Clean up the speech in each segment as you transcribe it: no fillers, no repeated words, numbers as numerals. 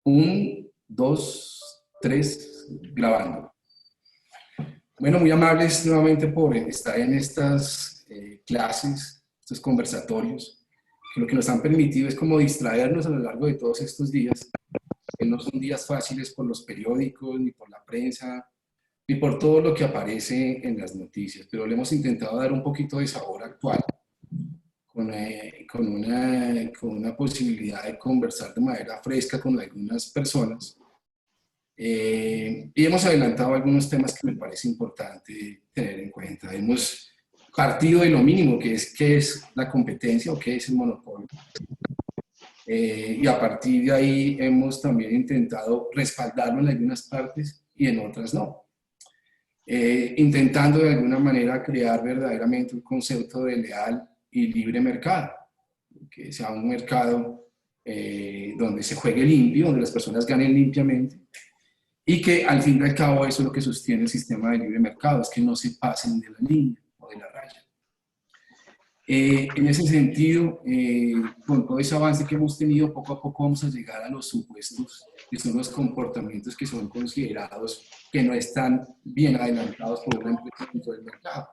Un, dos, tres, grabando. Bueno, muy amables nuevamente por estar en estas clases, estos conversatorios, que lo que nos han permitido es como distraernos a lo largo de todos estos días, que no son días fáciles por los periódicos, ni por la prensa, ni por todo lo que aparece en las noticias, pero le hemos intentado dar un poquito de sabor actual, con una posibilidad de conversar de manera fresca con algunas personas. Y hemos adelantado algunos temas que me parece importante tener en cuenta. Hemos partido de lo mínimo, que es qué es la competencia o qué es el monopolio. Y a partir de ahí hemos también intentado respaldarlo en algunas partes y en otras no. Intentando de alguna manera crear verdaderamente un concepto de leal y libre mercado, que sea un mercado donde se juegue limpio, donde las personas ganen limpiamente, y que al fin y al cabo eso es lo que sostiene el sistema de libre mercado, es que no se pasen de la línea o de la raya. En ese sentido, con todo ese avance que hemos tenido, poco a poco vamos a llegar a los supuestos, que son los comportamientos que son considerados que no están bien adelantados por una empresa dentro del mercado.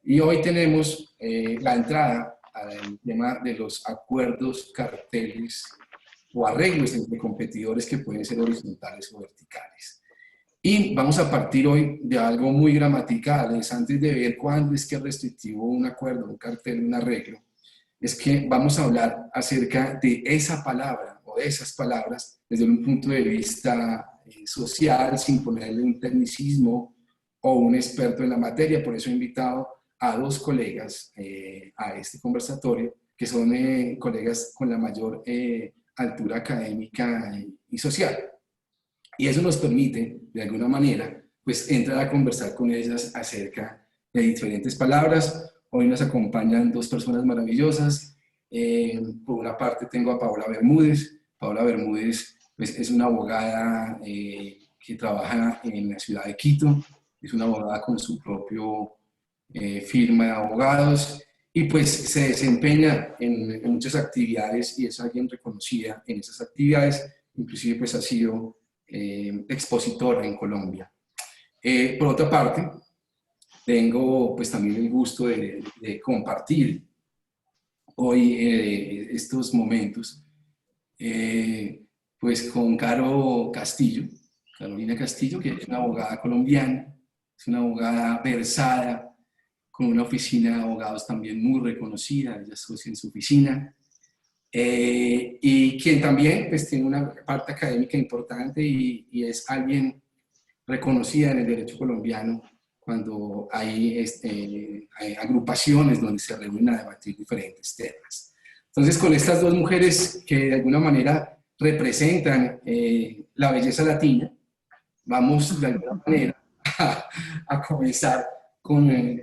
Y hoy tenemos la entrada al tema de los acuerdos, carteles o arreglos entre competidores que pueden ser horizontales o verticales. Y vamos a partir hoy de algo muy gramatical, es antes de ver cuándo es que es restrictivo un acuerdo, un cartel, un arreglo, es que vamos a hablar acerca de esa palabra o de esas palabras desde un punto de vista social, sin ponerle un tecnicismo o un experto en la materia. Por eso he invitado a dos colegas a este conversatorio, que son colegas con la mayor altura académica y social. Y eso nos permite, de alguna manera, pues entrar a conversar con ellas acerca de diferentes palabras. Hoy nos acompañan dos personas maravillosas. Por una parte tengo a Paola Bermúdez. Paola Bermúdez pues, es una abogada que trabaja en la ciudad de Quito. Es una abogada con su propio firma de abogados y pues se desempeña en muchas actividades y es alguien reconocida en esas actividades. Inclusive pues ha sido expositora en Colombia. Por otra parte, tengo pues también el gusto de compartir hoy estos momentos pues con Caro Castillo, Carolina Castillo, que es una abogada colombiana, es una abogada versada, con una oficina de abogados también muy reconocida, ella es socia en su oficina, y quien también pues, tiene una parte académica importante y es alguien reconocida en el derecho colombiano cuando hay agrupaciones donde se reúnen a debatir diferentes temas. Entonces, con estas dos mujeres que de alguna manera representan la belleza latina, vamos de alguna manera a comenzar con el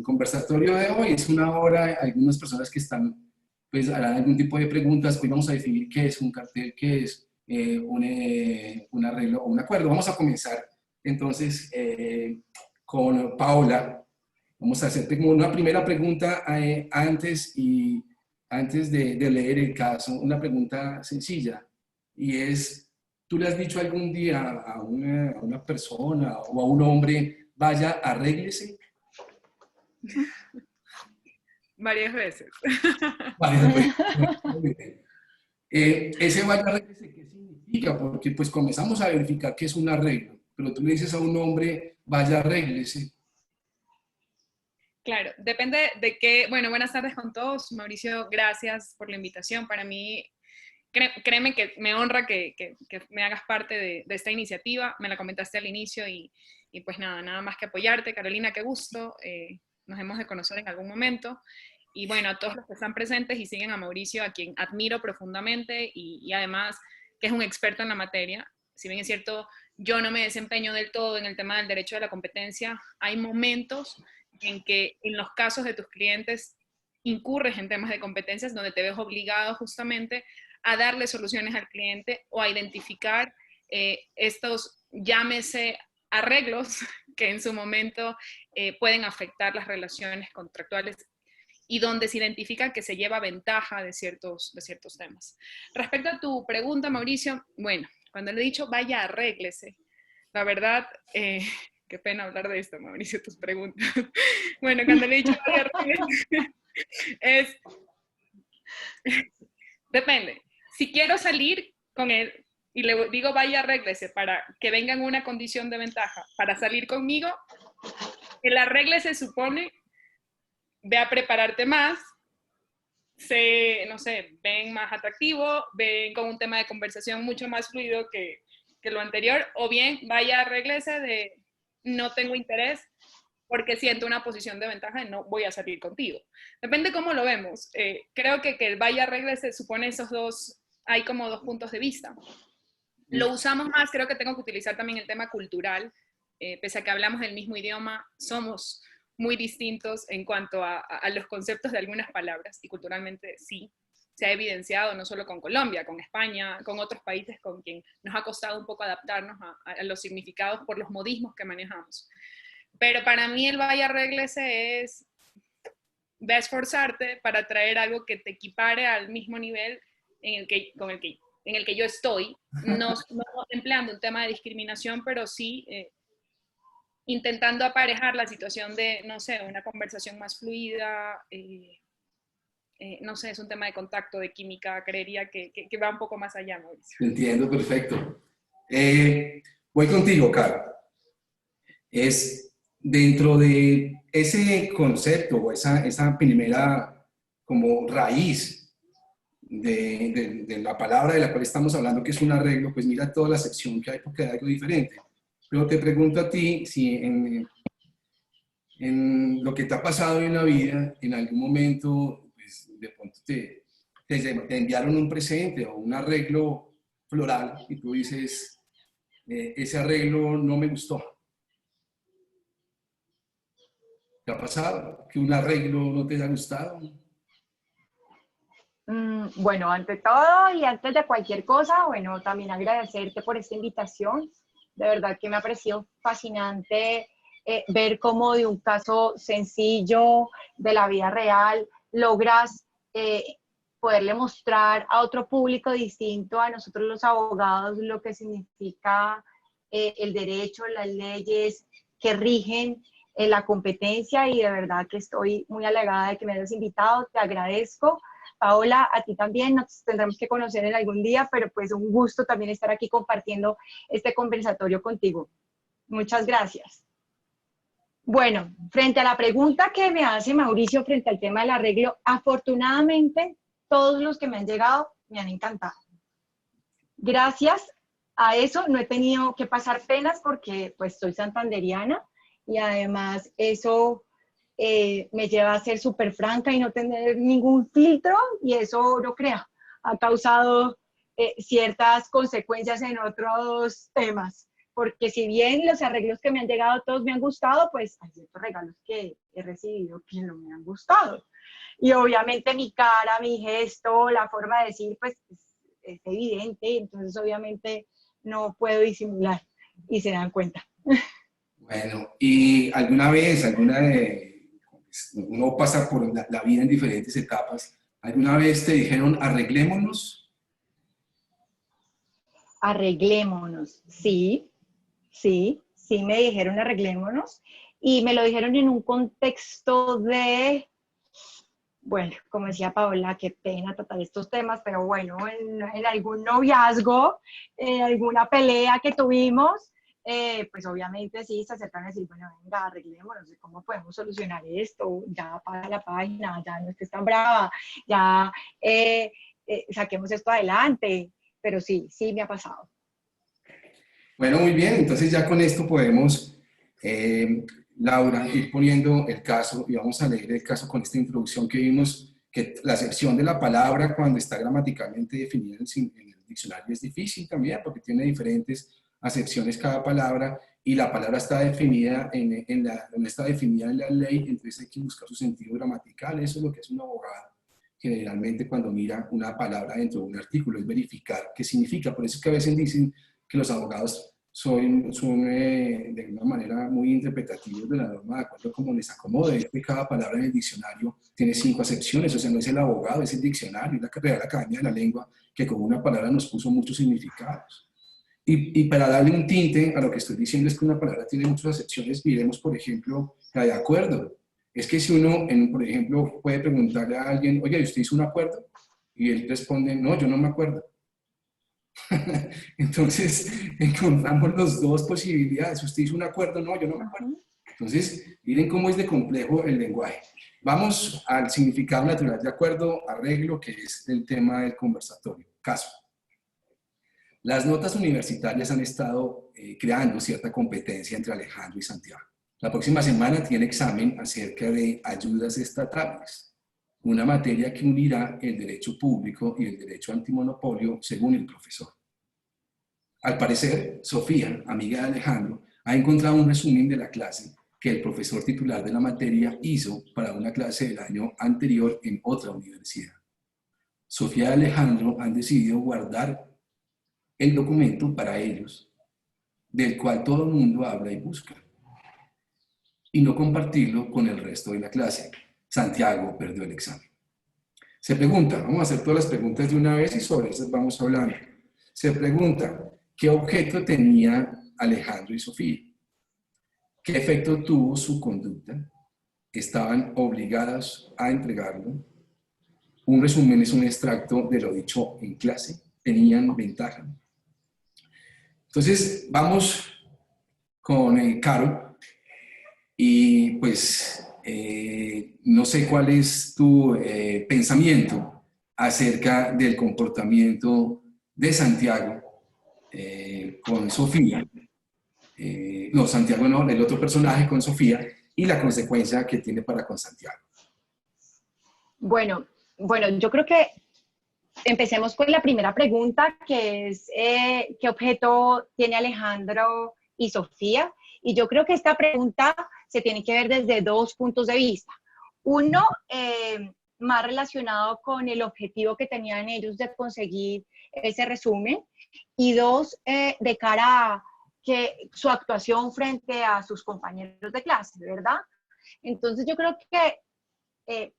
conversatorio de hoy. Es una hora, algunas personas que están, pues harán algún tipo de preguntas. Hoy vamos a definir qué es un cartel, qué es un arreglo o un acuerdo. Vamos a comenzar entonces con Paola. Vamos a hacerte como una primera pregunta antes de leer el caso, una pregunta sencilla, y es, ¿tú le has dicho algún día a una persona o a un hombre, vaya, arréglese? Varias veces. Vale, ese vaya, arréglese, ¿qué significa? Porque pues comenzamos a verificar que es un arreglo, pero tú le dices a un hombre, vaya, arréglese. Claro, depende de qué. Bueno, buenas tardes con todos. Mauricio, gracias por la invitación. Para mí, créeme que me honra que me hagas parte de esta iniciativa. Me la comentaste al inicio y pues nada más que apoyarte. Carolina, qué gusto. Nos hemos de conocer en algún momento. Y bueno, a todos los que están presentes y siguen a Mauricio, a quien admiro profundamente y además que es un experto en la materia. Si bien es cierto, yo no me desempeño del todo en el tema del derecho de la competencia, hay momentos en que en los casos de tus clientes incurres en temas de competencias donde te ves obligado justamente a darle soluciones al cliente o a identificar estos, llámese, arreglos que en su momento pueden afectar las relaciones contractuales y donde se identifica que se lleva ventaja de ciertos temas. Respecto a tu pregunta, Mauricio, bueno, cuando le he dicho vaya, arréglese, la verdad, qué pena hablar de esto, Mauricio, tus preguntas. Bueno, cuando le he dicho vaya, arréglese, es, depende. Si quiero salir con él y le digo vaya, arréglese para que venga en una condición de ventaja para salir conmigo, el arréglese supone ve a prepararte más, no sé, ven más atractivo, ven con un tema de conversación mucho más fluido que lo anterior, o bien vaya, arréglese de no tengo interés porque siento una posición de ventaja y no voy a salir contigo. Depende cómo lo vemos. Creo que el vaya, arréglese supone esos dos, hay como dos puntos de vista. Lo usamos más, creo que tengo que utilizar también el tema cultural, pese a que hablamos el mismo idioma, somos muy distintos en cuanto a los conceptos de algunas palabras, y culturalmente sí, se ha evidenciado no solo con Colombia, con España, con otros países con quien nos ha costado un poco adaptarnos a los significados por los modismos que manejamos. Pero para mí el vaya, arréglese es, ve a esforzarte para traer algo que te equipare al mismo nivel en el que yo estoy, no empleando un tema de discriminación, pero sí intentando aparejar la situación de, no sé, una conversación más fluida, no sé, es un tema de contacto, de química, creería que va un poco más allá, Mauricio. Entiendo, perfecto. Voy contigo, Caro. Es dentro de ese concepto o esa primera como raíz de la palabra de la cual estamos hablando, que es un arreglo, pues mira toda la sección que hay porque hay algo diferente. Pero te pregunto a ti si en lo que te ha pasado en la vida, en algún momento, pues de pronto te enviaron un presente o un arreglo floral y tú dices, ese arreglo no me gustó. ¿Te ha pasado que un arreglo no te haya gustado? Bueno, ante todo y antes de cualquier cosa, bueno, también agradecerte por esta invitación. De verdad que me ha parecido fascinante ver cómo de un caso sencillo de la vida real logras poderle mostrar a otro público distinto a nosotros los abogados lo que significa el derecho, las leyes que rigen la competencia, y de verdad que estoy muy halagada de que me hayas invitado, te agradezco. Paola, a ti también, nos tendremos que conocer en algún día, pero pues un gusto también estar aquí compartiendo este conversatorio contigo. Muchas gracias. Bueno, frente a la pregunta que me hace Mauricio frente al tema del arreglo, afortunadamente todos los que me han llegado me han encantado. Gracias a eso no he tenido que pasar penas porque pues soy santanderiana y además eso me lleva a ser súper franca y no tener ningún filtro, y eso, no crea, ha causado ciertas consecuencias en otros temas, porque si bien los arreglos que me han llegado todos me han gustado, pues hay ciertos regalos que he recibido que no me han gustado. Y obviamente mi cara, mi gesto, la forma de decir, pues es evidente, entonces obviamente no puedo disimular y se dan cuenta. Bueno, y alguna vez, uno pasa por la vida en diferentes etapas, ¿alguna vez te dijeron arreglémonos? Arreglémonos, sí, me dijeron arreglémonos, y me lo dijeron en un contexto de, bueno, como decía Paola, qué pena tratar estos temas, pero bueno, en algún noviazgo, alguna pelea que tuvimos, pues obviamente sí, se acercan a decir, bueno, venga, arreglémonos, ¿cómo podemos solucionar esto? Ya para la página, ya no estés tan brava, ya saquemos esto adelante, pero sí me ha pasado. Bueno, muy bien, entonces ya con esto podemos, Laura, ir poniendo el caso, y vamos a leer el caso con esta introducción que vimos, que la acepción de la palabra cuando está gramaticalmente definida en el diccionario es difícil también, porque tiene diferentes acepciones cada palabra, y la palabra está definida no está definida en la ley, entonces hay que buscar su sentido gramatical. Eso es lo que es un abogado generalmente cuando mira una palabra dentro de un artículo, es verificar qué significa. Por eso es que a veces dicen que los abogados son de alguna manera muy interpretativos de la norma de acuerdo a cómo les acomode. Es que cada palabra en el diccionario tiene 5 acepciones, o sea, no es el abogado, es el diccionario, es la Real Academia de la Lengua, que con una palabra nos puso muchos significados. Y para darle un tinte a lo que estoy diciendo es que una palabra tiene muchas acepciones. Miremos, por ejemplo, la de acuerdo. Es que si uno, por ejemplo, puede preguntarle a alguien, oye, ¿usted hizo un acuerdo? Y él responde, no, yo no me acuerdo. Entonces, encontramos las dos posibilidades. ¿Usted hizo un acuerdo? No, yo no me acuerdo. Entonces, miren cómo es de complejo el lenguaje. Vamos al significado natural de acuerdo, arreglo, que es el tema del conversatorio. Caso. Las notas universitarias han estado creando cierta competencia entre Alejandro y Santiago. La próxima semana tiene examen acerca de ayudas estatales, una materia que unirá el derecho público y el derecho antimonopolio según el profesor. Al parecer, Sofía, amiga de Alejandro, ha encontrado un resumen de la clase que el profesor titular de la materia hizo para una clase del año anterior en otra universidad. Sofía y Alejandro han decidido guardar el documento para ellos, del cual todo el mundo habla y busca, y no compartirlo con el resto de la clase. Santiago perdió el examen. Se pregunta, vamos a hacer todas las preguntas de una vez y sobre esas vamos hablando. Se pregunta, ¿qué objeto tenía Alejandro y Sofía? ¿Qué efecto tuvo su conducta? ¿Estaban obligadas a entregarlo? Un resumen es un extracto de lo dicho en clase. ¿Tenían ventaja? Entonces, vamos con Caro. Y pues, no sé cuál es tu pensamiento acerca del comportamiento de Santiago con Sofía. No, Santiago no, el otro personaje con Sofía y la consecuencia que tiene para con Santiago. Bueno, yo creo que empecemos con la primera pregunta, que es ¿qué objeto tiene Alejandro y Sofía? Y yo creo que esta pregunta se tiene que ver desde dos puntos de vista. Uno, más relacionado con el objetivo que tenían ellos de conseguir ese resumen. Y dos, de cara a que su actuación frente a sus compañeros de clase, ¿verdad? Entonces yo creo que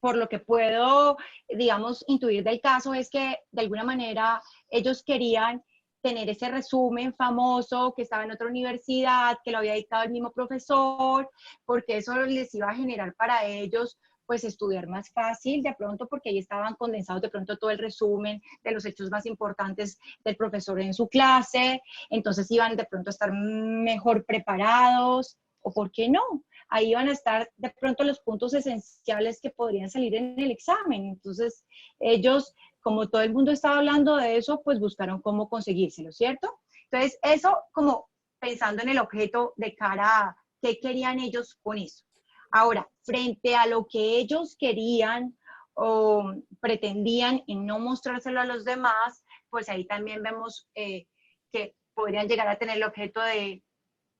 por lo que puedo, digamos, intuir del caso es que de alguna manera ellos querían tener ese resumen famoso que estaba en otra universidad, que lo había dictado el mismo profesor, porque eso les iba a generar para ellos pues estudiar más fácil de pronto, porque ahí estaban condensados de pronto todo el resumen de los hechos más importantes del profesor en su clase, entonces iban de pronto a estar mejor preparados, o por qué no, ahí van a estar de pronto los puntos esenciales que podrían salir en el examen. Entonces, ellos, como todo el mundo estaba hablando de eso, pues buscaron cómo conseguírselo, ¿cierto? Entonces, eso como pensando en el objeto de cara a qué querían ellos con eso. Ahora, frente a lo que ellos querían o pretendían en no mostrárselo a los demás, pues ahí también vemos que podrían llegar a tener el objeto de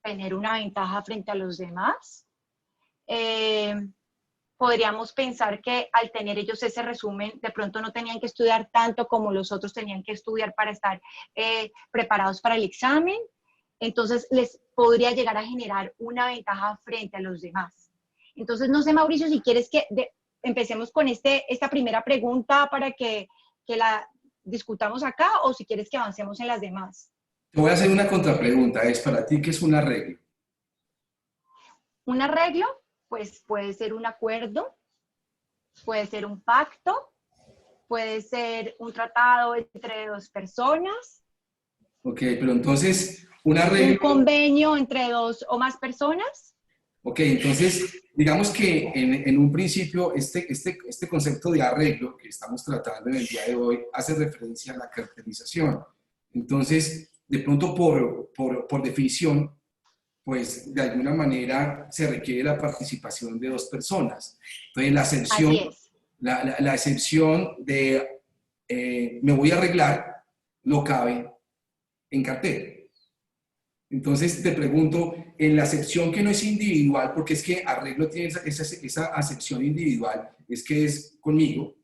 tener una ventaja frente a los demás. Podríamos pensar que al tener ellos ese resumen, de pronto no tenían que estudiar tanto como los otros tenían que estudiar para estar preparados para el examen. Entonces les podría llegar a generar una ventaja frente a los demás. Entonces, no sé, Mauricio, si quieres que empecemos con esta primera pregunta para que la discutamos acá, o si quieres que avancemos en las demás. Te voy a hacer una contrapregunta. ¿Es para ti qué es un arreglo? Un arreglo, pues puede ser un acuerdo, puede ser un pacto, puede ser un tratado entre dos personas. Ok, pero entonces, un arreglo... Un convenio entre dos o más personas. Ok, entonces, digamos que en un principio este concepto de arreglo que estamos tratando en el día de hoy hace referencia a la caracterización. Entonces, de pronto por definición, pues de alguna manera se requiere la participación de dos personas. Entonces, la excepción de me voy a arreglar no cabe en cartel. Entonces te pregunto, en la acepción que no es individual, porque es que arreglo tiene esa acepción individual, es que es conmigo,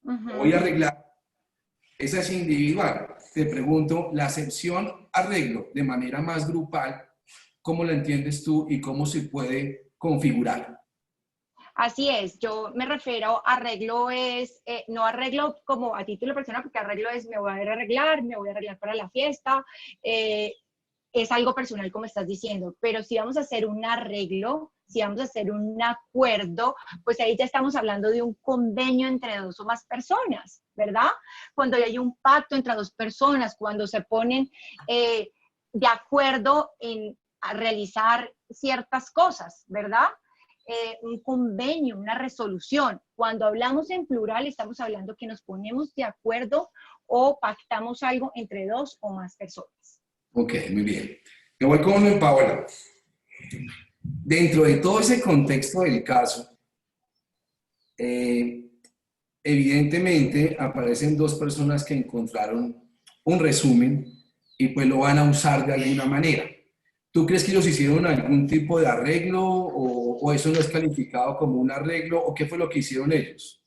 voy a arreglar, esa es individual, te pregunto, la acepción arreglo de manera más grupal, ¿cómo la entiendes tú y cómo se puede configurar? Así es, yo me refiero a arreglo es, no arreglo como a título personal, porque arreglo es me voy a me voy a arreglar para la fiesta, es algo personal como estás diciendo, pero si vamos a hacer un arreglo, si vamos a hacer un acuerdo, pues ahí ya estamos hablando de un convenio entre dos o más personas, ¿verdad? Cuando hay un pacto entre dos personas, cuando se ponen de acuerdo en a realizar ciertas cosas, ¿verdad? Un convenio, una resolución. Cuando hablamos en plural, estamos hablando que nos ponemos de acuerdo o pactamos algo entre dos o más personas. Ok, muy bien. Me voy con Paola. Dentro de todo ese contexto del caso, evidentemente aparecen dos personas que encontraron un resumen y pues lo van a usar de alguna manera. ¿Tú crees que ellos hicieron algún tipo de arreglo o eso no es calificado como un arreglo o qué fue lo que hicieron ellos?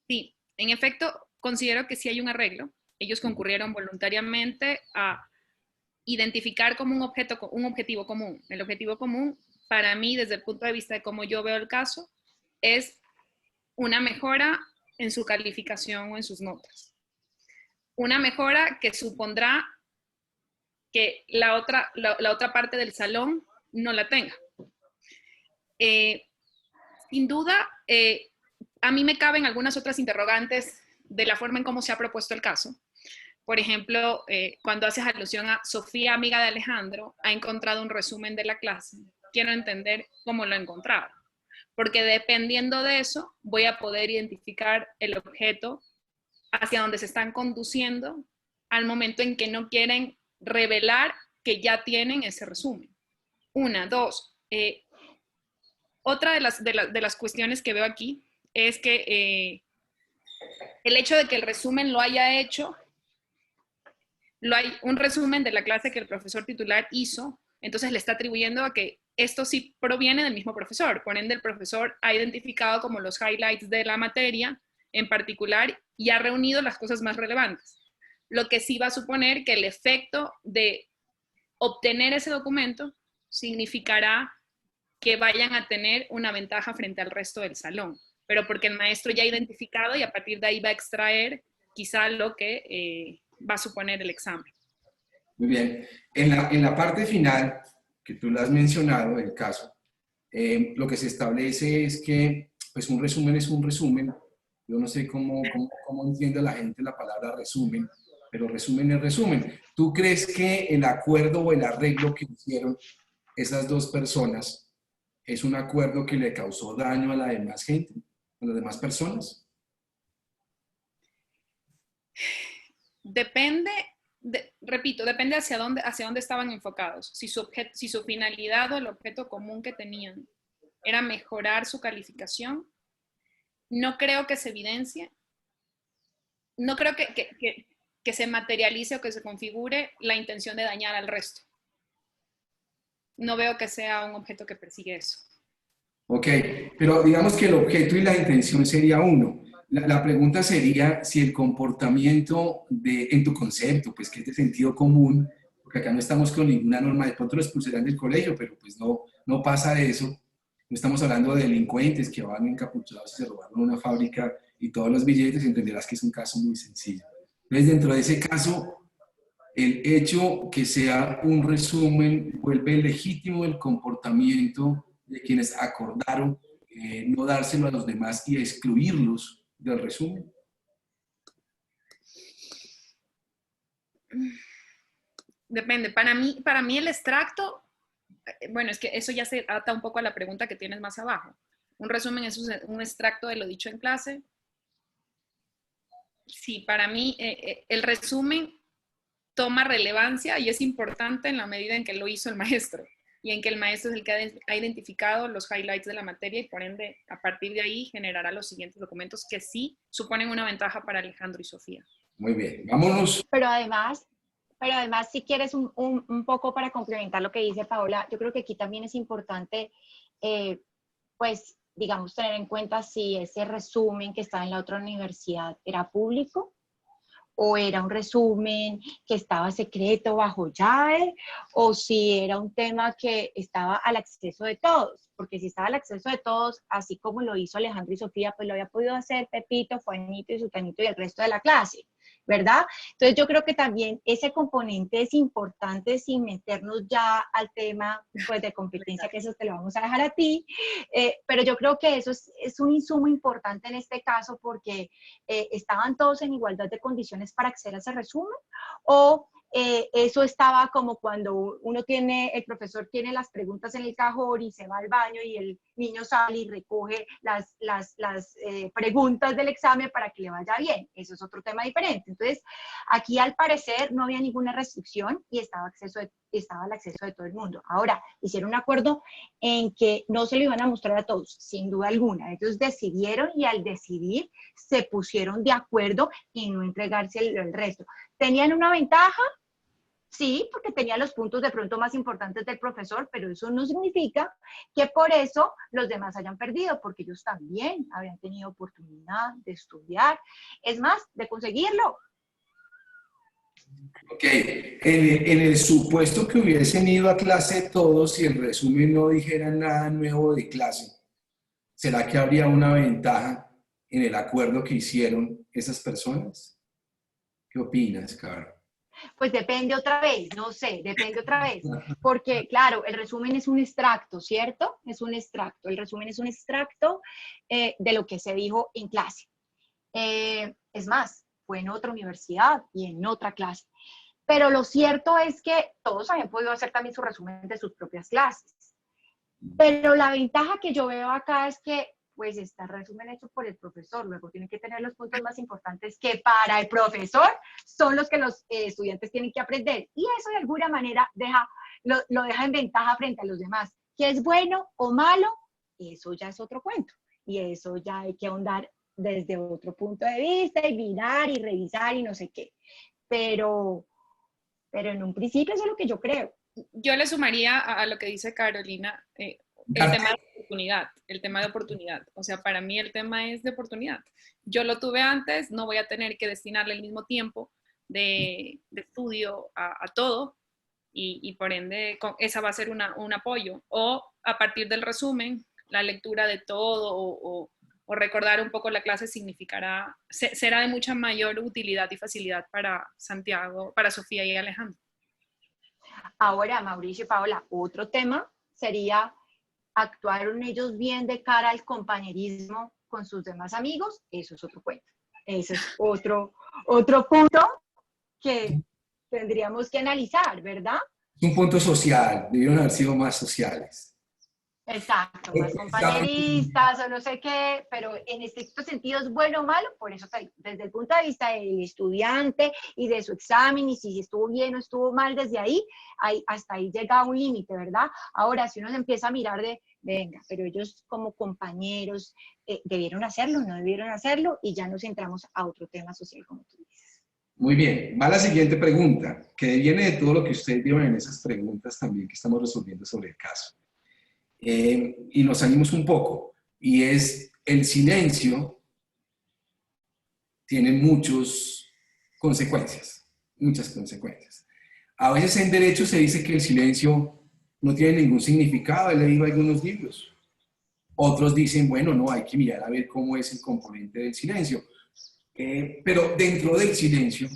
Sí, en efecto, considero que sí hay un arreglo. Ellos concurrieron voluntariamente a identificar como un objetivo común. El objetivo común, para mí, desde el punto de vista de cómo yo veo el caso, es una mejora en su calificación o en sus notas. Una mejora que supondrá que la otra parte del salón no la tenga. Sin duda, a mí me caben algunas otras interrogantes de la forma en cómo se ha propuesto el caso. Por ejemplo, cuando haces alusión a Sofía, amiga de Alejandro, ha encontrado un resumen de la clase. Quiero entender cómo lo ha encontrado, porque dependiendo de eso voy a poder identificar el objeto hacia donde se están conduciendo al momento en que no quieren revelar que ya tienen ese resumen. Una, dos. Otra de las cuestiones que veo aquí es que el hecho de que el resumen lo haya hecho, hay un resumen de la clase que el profesor titular hizo, entonces le está atribuyendo a que esto sí proviene del mismo profesor. Por ende, el profesor ha identificado como los highlights de la materia en particular y ha reunido las cosas más relevantes. Lo que sí va a suponer que el efecto de obtener ese documento significará que vayan a tener una ventaja frente al resto del salón, pero porque el maestro ya ha identificado y a partir de ahí va a extraer quizá lo que va a suponer el examen. Muy bien. En la parte final, que tú lo has mencionado, del caso, lo que se establece es que pues un resumen es un resumen. Yo no sé cómo entiende la gente la palabra resumen, pero resumen es resumen. ¿Tú crees que el acuerdo o el arreglo que hicieron esas dos personas es un acuerdo que le causó daño a la demás gente, a las demás personas? Depende, repito, depende hacia dónde estaban enfocados. Si su finalidad o el objeto común que tenían era mejorar su calificación, no creo que se evidencie, no creo que se materialice o que se configure la intención de dañar al resto. No veo que sea un objeto que persigue eso. Ok, pero digamos que el objeto y la intención sería uno. La pregunta sería si el comportamiento en tu concepto, pues que es de sentido común, porque acá no estamos con ninguna norma, de pronto lo expulsarán del colegio, pero pues no pasa eso. No estamos hablando de delincuentes que van encapuchados y se robaron una fábrica y todos los billetes, entenderás que es un caso muy sencillo. Entonces, dentro de ese caso, el hecho que sea un resumen vuelve legítimo el comportamiento de quienes acordaron no dárselo a los demás y excluirlos del resumen. Depende. Para mí el extracto, bueno, es que eso ya se ata un poco a la pregunta que tienes más abajo. Un resumen es un extracto de lo dicho en clase. Sí, para mí el resumen toma relevancia y es importante en la medida en que lo hizo el maestro y en que el maestro es el que ha identificado los highlights de la materia y por ende a partir de ahí generará los siguientes documentos que sí suponen una ventaja para Alejandro y Sofía. Muy bien, vámonos. Pero además, si quieres un poco para complementar lo que dice Paola, yo creo que aquí también es importante, pues, digamos, tener en cuenta si ese resumen que está en la otra universidad era público o era un resumen que estaba secreto bajo llave, o si era un tema que estaba al acceso de todos, porque si estaba al acceso de todos, así como lo hizo Alejandro y Sofía, pues lo había podido hacer Pepito, Juanito y Sutanito y el resto de la clase, ¿verdad? Entonces yo creo que también ese componente es importante sin meternos ya al tema pues, de competencia, que eso te lo vamos a dejar a ti, pero yo creo que eso es un insumo importante en este caso porque estaban todos en igualdad de condiciones para acceder a ese resumen, o eso estaba como cuando el profesor tiene las preguntas en el cajón y se va al baño y el niño sale y recoge las preguntas del examen para que le vaya bien. Eso es otro tema diferente. Entonces, aquí al parecer no había ninguna restricción y estaba al acceso de todo el mundo. Ahora, hicieron un acuerdo en que no se lo iban a mostrar a todos, sin duda alguna. Ellos decidieron y al decidir se pusieron de acuerdo en no entregarse el resto. ¿Tenían una ventaja? Sí, porque tenía los puntos de pronto más importantes del profesor, pero eso no significa que por eso los demás hayan perdido, porque ellos también habían tenido oportunidad de estudiar, es más, de conseguirlo. Ok, en el supuesto que hubiesen ido a clase todos y el resumen no dijera nada nuevo de clase, ¿será que habría una ventaja en el acuerdo que hicieron esas personas? ¿Qué opinas, Carlos? Pues depende otra vez, no sé, depende otra vez, porque claro, el resumen es un extracto, ¿cierto? Es un extracto, el resumen es un extracto de lo que se dijo en clase. Es más, fue en otra universidad y en otra clase. Pero lo cierto es que todos habían podido hacer también su resumen de sus propias clases. Pero la ventaja que yo veo acá es que pues está el resumen hecho por el profesor, luego tiene que tener los puntos más importantes que para el profesor son los que los estudiantes tienen que aprender, y eso de alguna manera lo deja en ventaja frente a los demás. ¿Qué es bueno o malo? Eso ya es otro cuento, y eso ya hay que ahondar desde otro punto de vista, y mirar, y revisar, y no sé qué, pero en un principio eso es lo que yo creo. Yo le sumaría a lo que dice Carolina, el tema de oportunidad. O sea, para mí el tema es de oportunidad. Yo lo tuve antes, no voy a tener que destinarle el mismo tiempo de estudio a todo y por ende esa va a ser un apoyo. O a partir del resumen, la lectura de todo o recordar un poco la clase será de mucha mayor utilidad y facilidad para Santiago, para Sofía y Alejandro. Ahora, Mauricio y Paola, otro tema sería, ¿actuaron ellos bien de cara al compañerismo con sus demás amigos? Eso es otro cuento. Ese es otro punto que tendríamos que analizar, ¿verdad? Un punto social, debieron haber sido más sociales. Exacto, más compañeristas o no sé qué, pero en estricto sentido es bueno o malo, por eso desde el punto de vista del estudiante y de su examen y si estuvo bien o estuvo mal desde ahí, hasta ahí llega un límite, ¿verdad? Ahora, si uno se empieza a mirar venga, pero ellos como compañeros debieron hacerlo, no debieron hacerlo, y ya nos entramos a otro tema social, como tú dices. Muy bien, va la siguiente pregunta, que viene de todo lo que ustedes vieron en esas preguntas también que estamos resolviendo sobre el caso. Y nos salimos un poco, y es el silencio tiene muchas consecuencias. A veces en derecho se dice que el silencio no tiene ningún significado, he leído algunos libros. Otros dicen, bueno, no, hay que mirar a ver cómo es el componente del silencio. Pero dentro del silencio,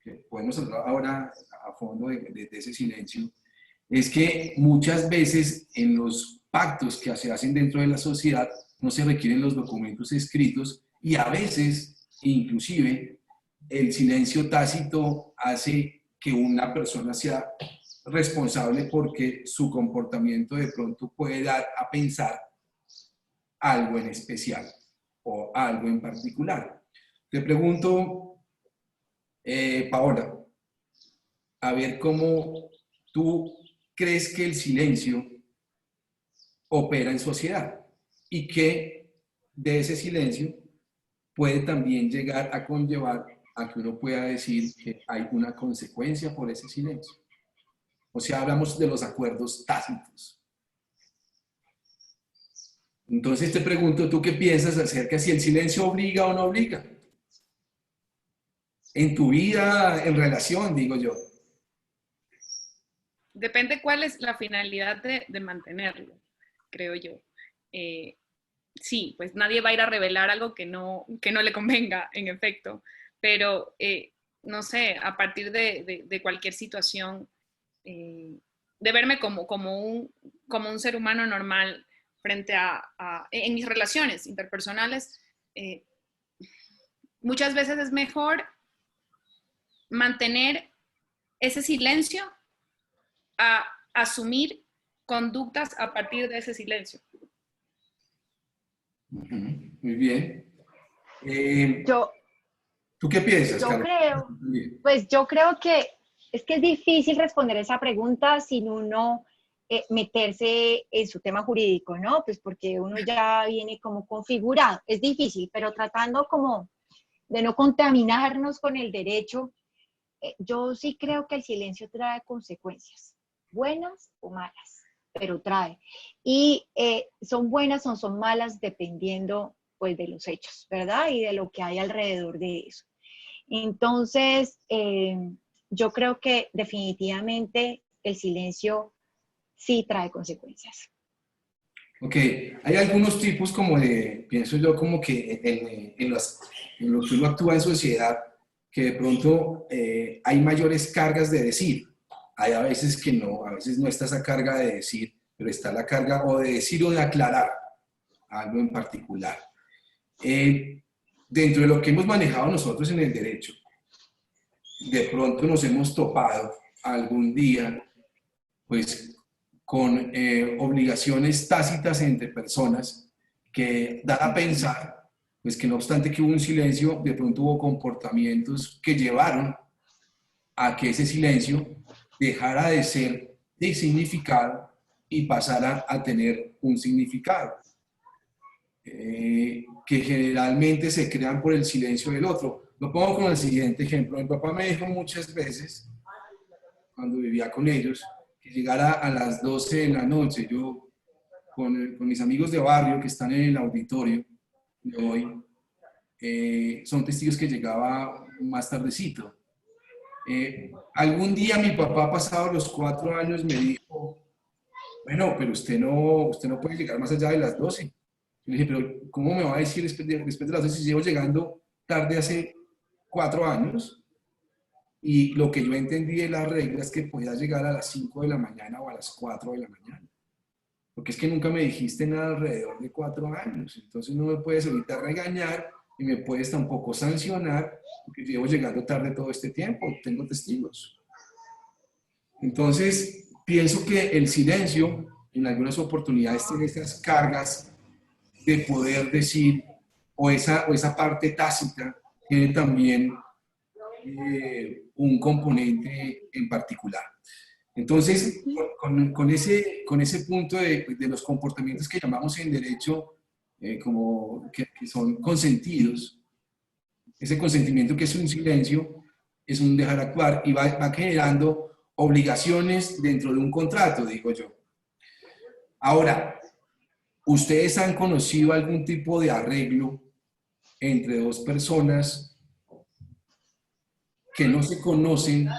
que podemos hablar ahora a fondo de ese silencio, es que muchas veces en los pactos que se hacen dentro de la sociedad no se requieren los documentos escritos, y a veces, inclusive, el silencio tácito hace que una persona sea responsable porque su comportamiento de pronto puede dar a pensar algo en especial o algo en particular. Te pregunto, Paola, a ver cómo tú crees que el silencio opera en sociedad y que de ese silencio puede también llegar a conllevar a que uno pueda decir que hay una consecuencia por ese silencio. O sea, hablamos de los acuerdos tácitos. Entonces te pregunto, ¿tú qué piensas acerca de si el silencio obliga o no obliga? en tu vida, en relación, digo yo. Depende cuál es la finalidad de mantenerlo, creo yo. Sí, pues nadie va a ir a revelar algo que no le convenga, en efecto, pero no sé, a partir de cualquier situación, de verme como un ser humano normal frente en mis relaciones interpersonales, eh, muchas veces es mejor mantener ese silencio a asumir conductas a partir de ese silencio. Muy bien. Yo, ¿Tú qué piensas, yo Carlos? creo, pues yo creo que es difícil responder esa pregunta sin uno meterse en su tema jurídico, ¿no? Pues porque uno ya viene como configurado. Es difícil, pero tratando como de no contaminarnos con el derecho, yo sí creo que el silencio trae consecuencias, buenas o malas, pero trae. Y son buenas o son malas dependiendo pues de los hechos, ¿verdad? Y de lo que hay alrededor de eso. Entonces, yo creo que definitivamente el silencio sí trae consecuencias. Ok, hay algunos tipos como de, pienso yo, como que en lo que uno actúa en sociedad, que de pronto hay mayores cargas de decir. Hay a veces que no, a veces no está esa carga de decir, pero está la carga o de decir o de aclarar algo en particular. Dentro de lo que hemos manejado nosotros en el derecho, de pronto nos hemos topado algún día, pues, con obligaciones tácitas entre personas que dan a pensar, pues que no obstante que hubo un silencio, de pronto hubo comportamientos que llevaron a que ese silencio dejara de ser de significado y pasara a tener un significado, que generalmente se crean por el silencio del otro. Lo pongo como el siguiente ejemplo. Mi papá me dijo muchas veces, cuando vivía con ellos, que llegara a las 12 de la noche, yo con mis amigos de barrio que están en el auditorio de hoy, son testigos que llegaba más tardecito. Algún día mi papá, pasado los 4 años, me dijo, bueno, pero usted no puede llegar más allá de las 12. Yo le dije, pero ¿cómo me va a decir después de las 12 si llevo llegando tarde hace 4 años? Y lo que yo entendí de las reglas es que podía llegar a las 5 de la mañana o a las 4 de la mañana. Porque es que nunca me dijiste nada alrededor de 4 años. Entonces no me puedes ahorita regañar y me puedes tampoco sancionar porque llevo llegando tarde todo este tiempo. Tengo testigos. Entonces pienso que el silencio en algunas oportunidades tiene estas cargas de poder decir, o esa parte tácita tiene también un componente en particular. Entonces, con ese punto de los comportamientos que llamamos en derecho como que son consentidos, ese consentimiento que es un silencio, es un dejar actuar y va generando obligaciones dentro de un contrato, digo yo. Ahora, ¿ustedes han conocido algún tipo de arreglo entre dos personas que no se conocen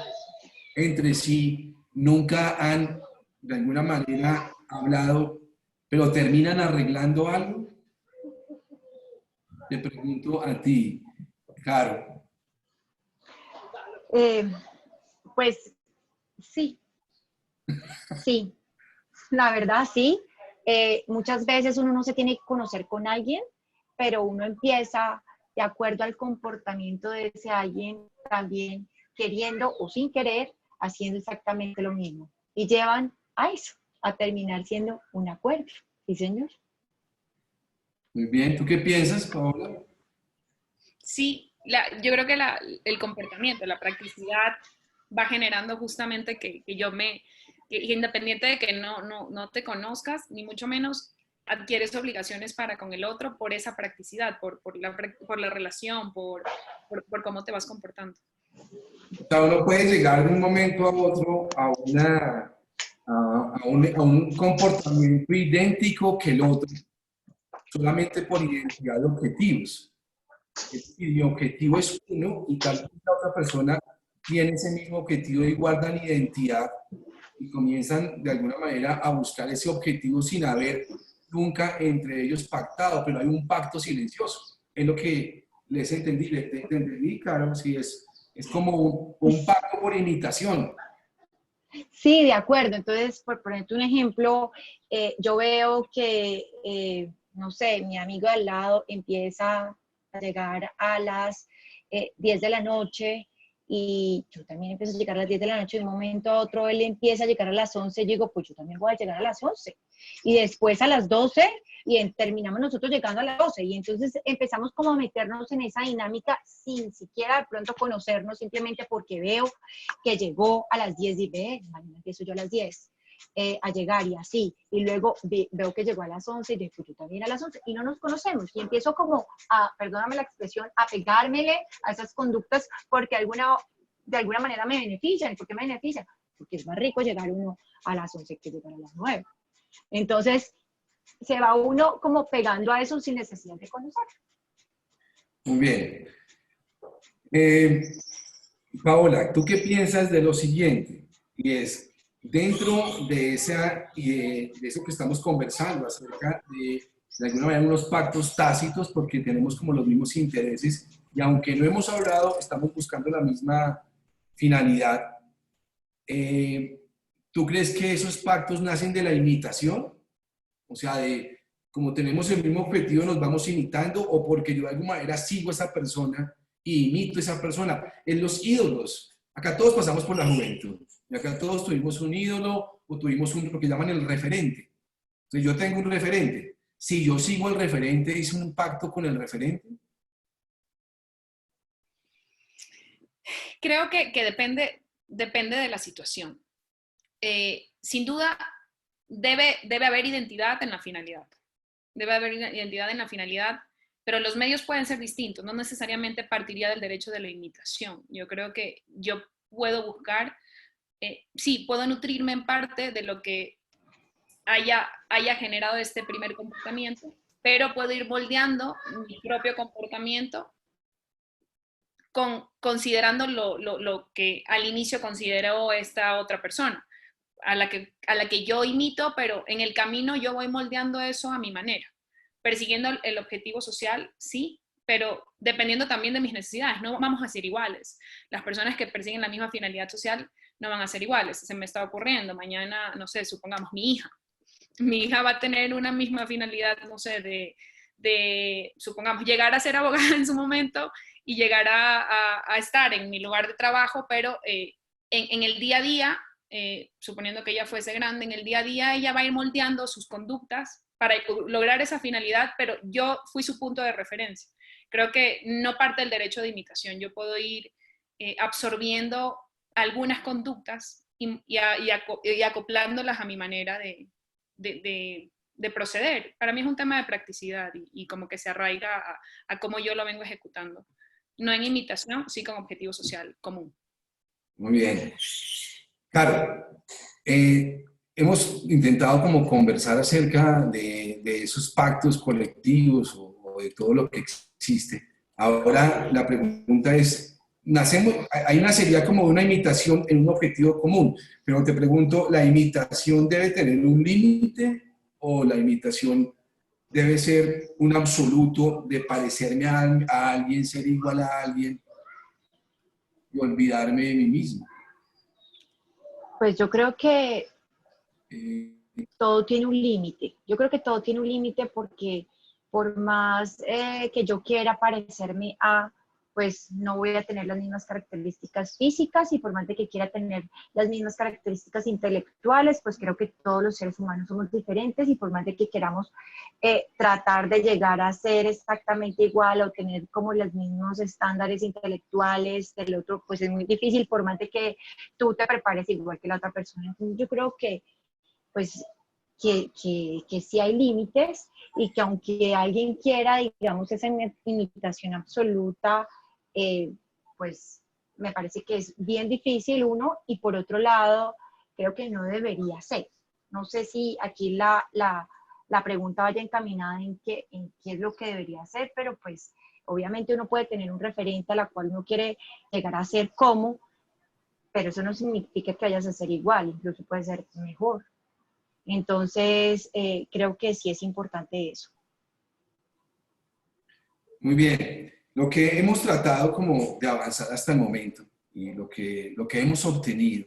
entre sí, nunca han de alguna manera hablado, pero terminan arreglando algo? Te pregunto a ti, Caro. Eh, pues sí, sí, la verdad sí. Muchas veces uno no se tiene que conocer con alguien, pero uno empieza de acuerdo al comportamiento de ese alguien también queriendo o sin querer haciendo exactamente lo mismo. Y llevan a eso, a terminar siendo un acuerdo. Sí, señor. Muy bien, ¿tú qué piensas, Paola? Sí, yo creo que el comportamiento, la practicidad va generando justamente que independiente de que no te conozcas, ni mucho menos adquieres obligaciones para con el otro por esa practicidad, por la relación, por cómo te vas comportando. O sea, uno puede llegar de un momento a otro a un comportamiento idéntico que el otro, solamente por identidad de objetivos. Y mi objetivo es uno y tal vez la otra persona tiene ese mismo objetivo y guardan identidad y comienzan de alguna manera a buscar ese objetivo sin haber nunca entre ellos pactado, pero hay un pacto silencioso. Es lo que les entendí, te entendí, claro, sí, es como un pacto por imitación. Sí, de acuerdo. Entonces, por ponerte un ejemplo, yo veo que, no sé, mi amigo de al lado empieza a llegar a las 10 de la noche y yo también empiezo a llegar a las 10 de la noche. De un momento a otro él empieza a llegar a las 11 y yo digo, pues yo también voy a llegar a las 11. Y después a las 12 y terminamos nosotros llegando a las 12. Y entonces empezamos como a meternos en esa dinámica sin siquiera de pronto conocernos, simplemente porque veo que llegó a las 10 y ve, mañana empiezo yo a las 10 a llegar y así, y luego veo que llegó a las 11 y después yo también a las 11 y no nos conocemos y empiezo como a, perdóname la expresión, a pegármele a esas conductas porque de alguna manera me benefician. ¿Por qué me benefician? Porque es más rico llegar uno a las 11 que llegar a las 9. Entonces, se va uno como pegando a eso sin necesidad de conocer. Muy bien. Paola, ¿tú qué piensas de lo siguiente? Y es, dentro de, de eso que estamos conversando acerca de alguna manera, unos pactos tácitos, porque tenemos como los mismos intereses, y aunque no hemos hablado, estamos buscando la misma finalidad. ¿Tú crees que esos pactos nacen de la imitación? O sea, de como tenemos el mismo objetivo, nos vamos imitando, o porque yo de alguna manera sigo a esa persona y imito a esa persona. En los ídolos, acá todos pasamos por la juventud, y acá todos tuvimos un ídolo o tuvimos lo que llaman el referente. Entonces yo tengo un referente. Si yo sigo el referente, ¿hice un pacto con el referente? Creo que depende de la situación. Sin duda, debe haber identidad en la finalidad. Debe haber identidad en la finalidad, pero los medios pueden ser distintos. No necesariamente partiría del derecho de la imitación. Yo creo que yo puedo buscar, sí, puedo nutrirme en parte de lo que haya generado este primer comportamiento, pero puedo ir moldeando mi propio comportamiento considerando lo que al inicio consideró esta otra persona, a la que yo imito, pero en el camino yo voy moldeando eso a mi manera, persiguiendo el objetivo social, sí, pero dependiendo también de mis necesidades, no vamos a ser iguales. Las personas que persiguen la misma finalidad social no van a ser iguales. Se me está ocurriendo, mañana, no sé, supongamos mi hija va a tener una misma finalidad, no sé, supongamos, llegar a ser abogada en su momento y llegar a estar en mi lugar de trabajo, pero en el día a día, suponiendo que ella fuese grande, en el día a día ella va a ir moldeando sus conductas para lograr esa finalidad, pero yo fui su punto de referencia. Creo que no parte del derecho de imitación, yo puedo ir absorbiendo algunas conductas y acoplándolas a mi manera de proceder. Para mí es un tema de practicidad y como que se arraiga a cómo yo lo vengo ejecutando. No en imitación, sí con objetivo social común. Muy bien. Claro, hemos intentado como conversar acerca de esos pactos colectivos o de todo lo que existe. Ahora la pregunta es, hay una sería como una imitación en un objetivo común, pero te pregunto, ¿la imitación debe tener un límite o la imitación debe ser un absoluto de parecerme a alguien, ser igual a alguien y olvidarme de mí mismo? Pues yo creo que Eh, todo tiene un límite. Yo creo que todo tiene un límite porque por más que yo quiera parecerme a, pues no voy a tener las mismas características físicas y por más de que quiera tener las mismas características intelectuales, pues creo que todos los seres humanos somos diferentes y por más de que queramos tratar de llegar a ser exactamente igual o tener como los mismos estándares intelectuales del otro, pues es muy difícil por más de que tú te prepares igual que la otra persona. Entonces yo creo que pues que sí hay límites y que aunque alguien quiera, digamos, esa imitación absoluta, pues me parece que es bien difícil uno y por otro lado, creo que no debería ser. No sé si aquí la pregunta vaya encaminada en qué es lo que debería ser, pero pues Obviamente uno puede tener un referente a la cual uno quiere llegar a ser como, pero eso no significa que vayas a ser igual, incluso puede ser mejor. Entonces, creo que sí es importante eso. Muy bien. Lo que hemos tratado como de avanzar hasta el momento y lo que hemos obtenido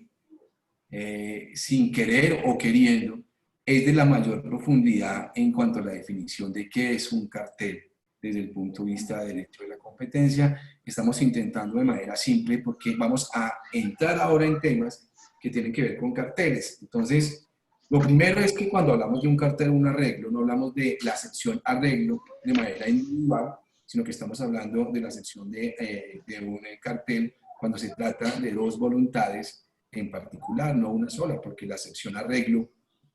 sin querer o queriendo es de la mayor profundidad en cuanto a la definición de qué es un cartel desde el punto de vista del derecho de la competencia. Estamos intentando de manera simple porque vamos a entrar ahora en temas que tienen que ver con carteles. Entonces, lo primero es que cuando hablamos de un cartel o un arreglo, no hablamos de la sección arreglo de manera individual, sino que estamos hablando de la sección de un cartel cuando se trata de dos voluntades en particular, no una sola, porque la sección arreglo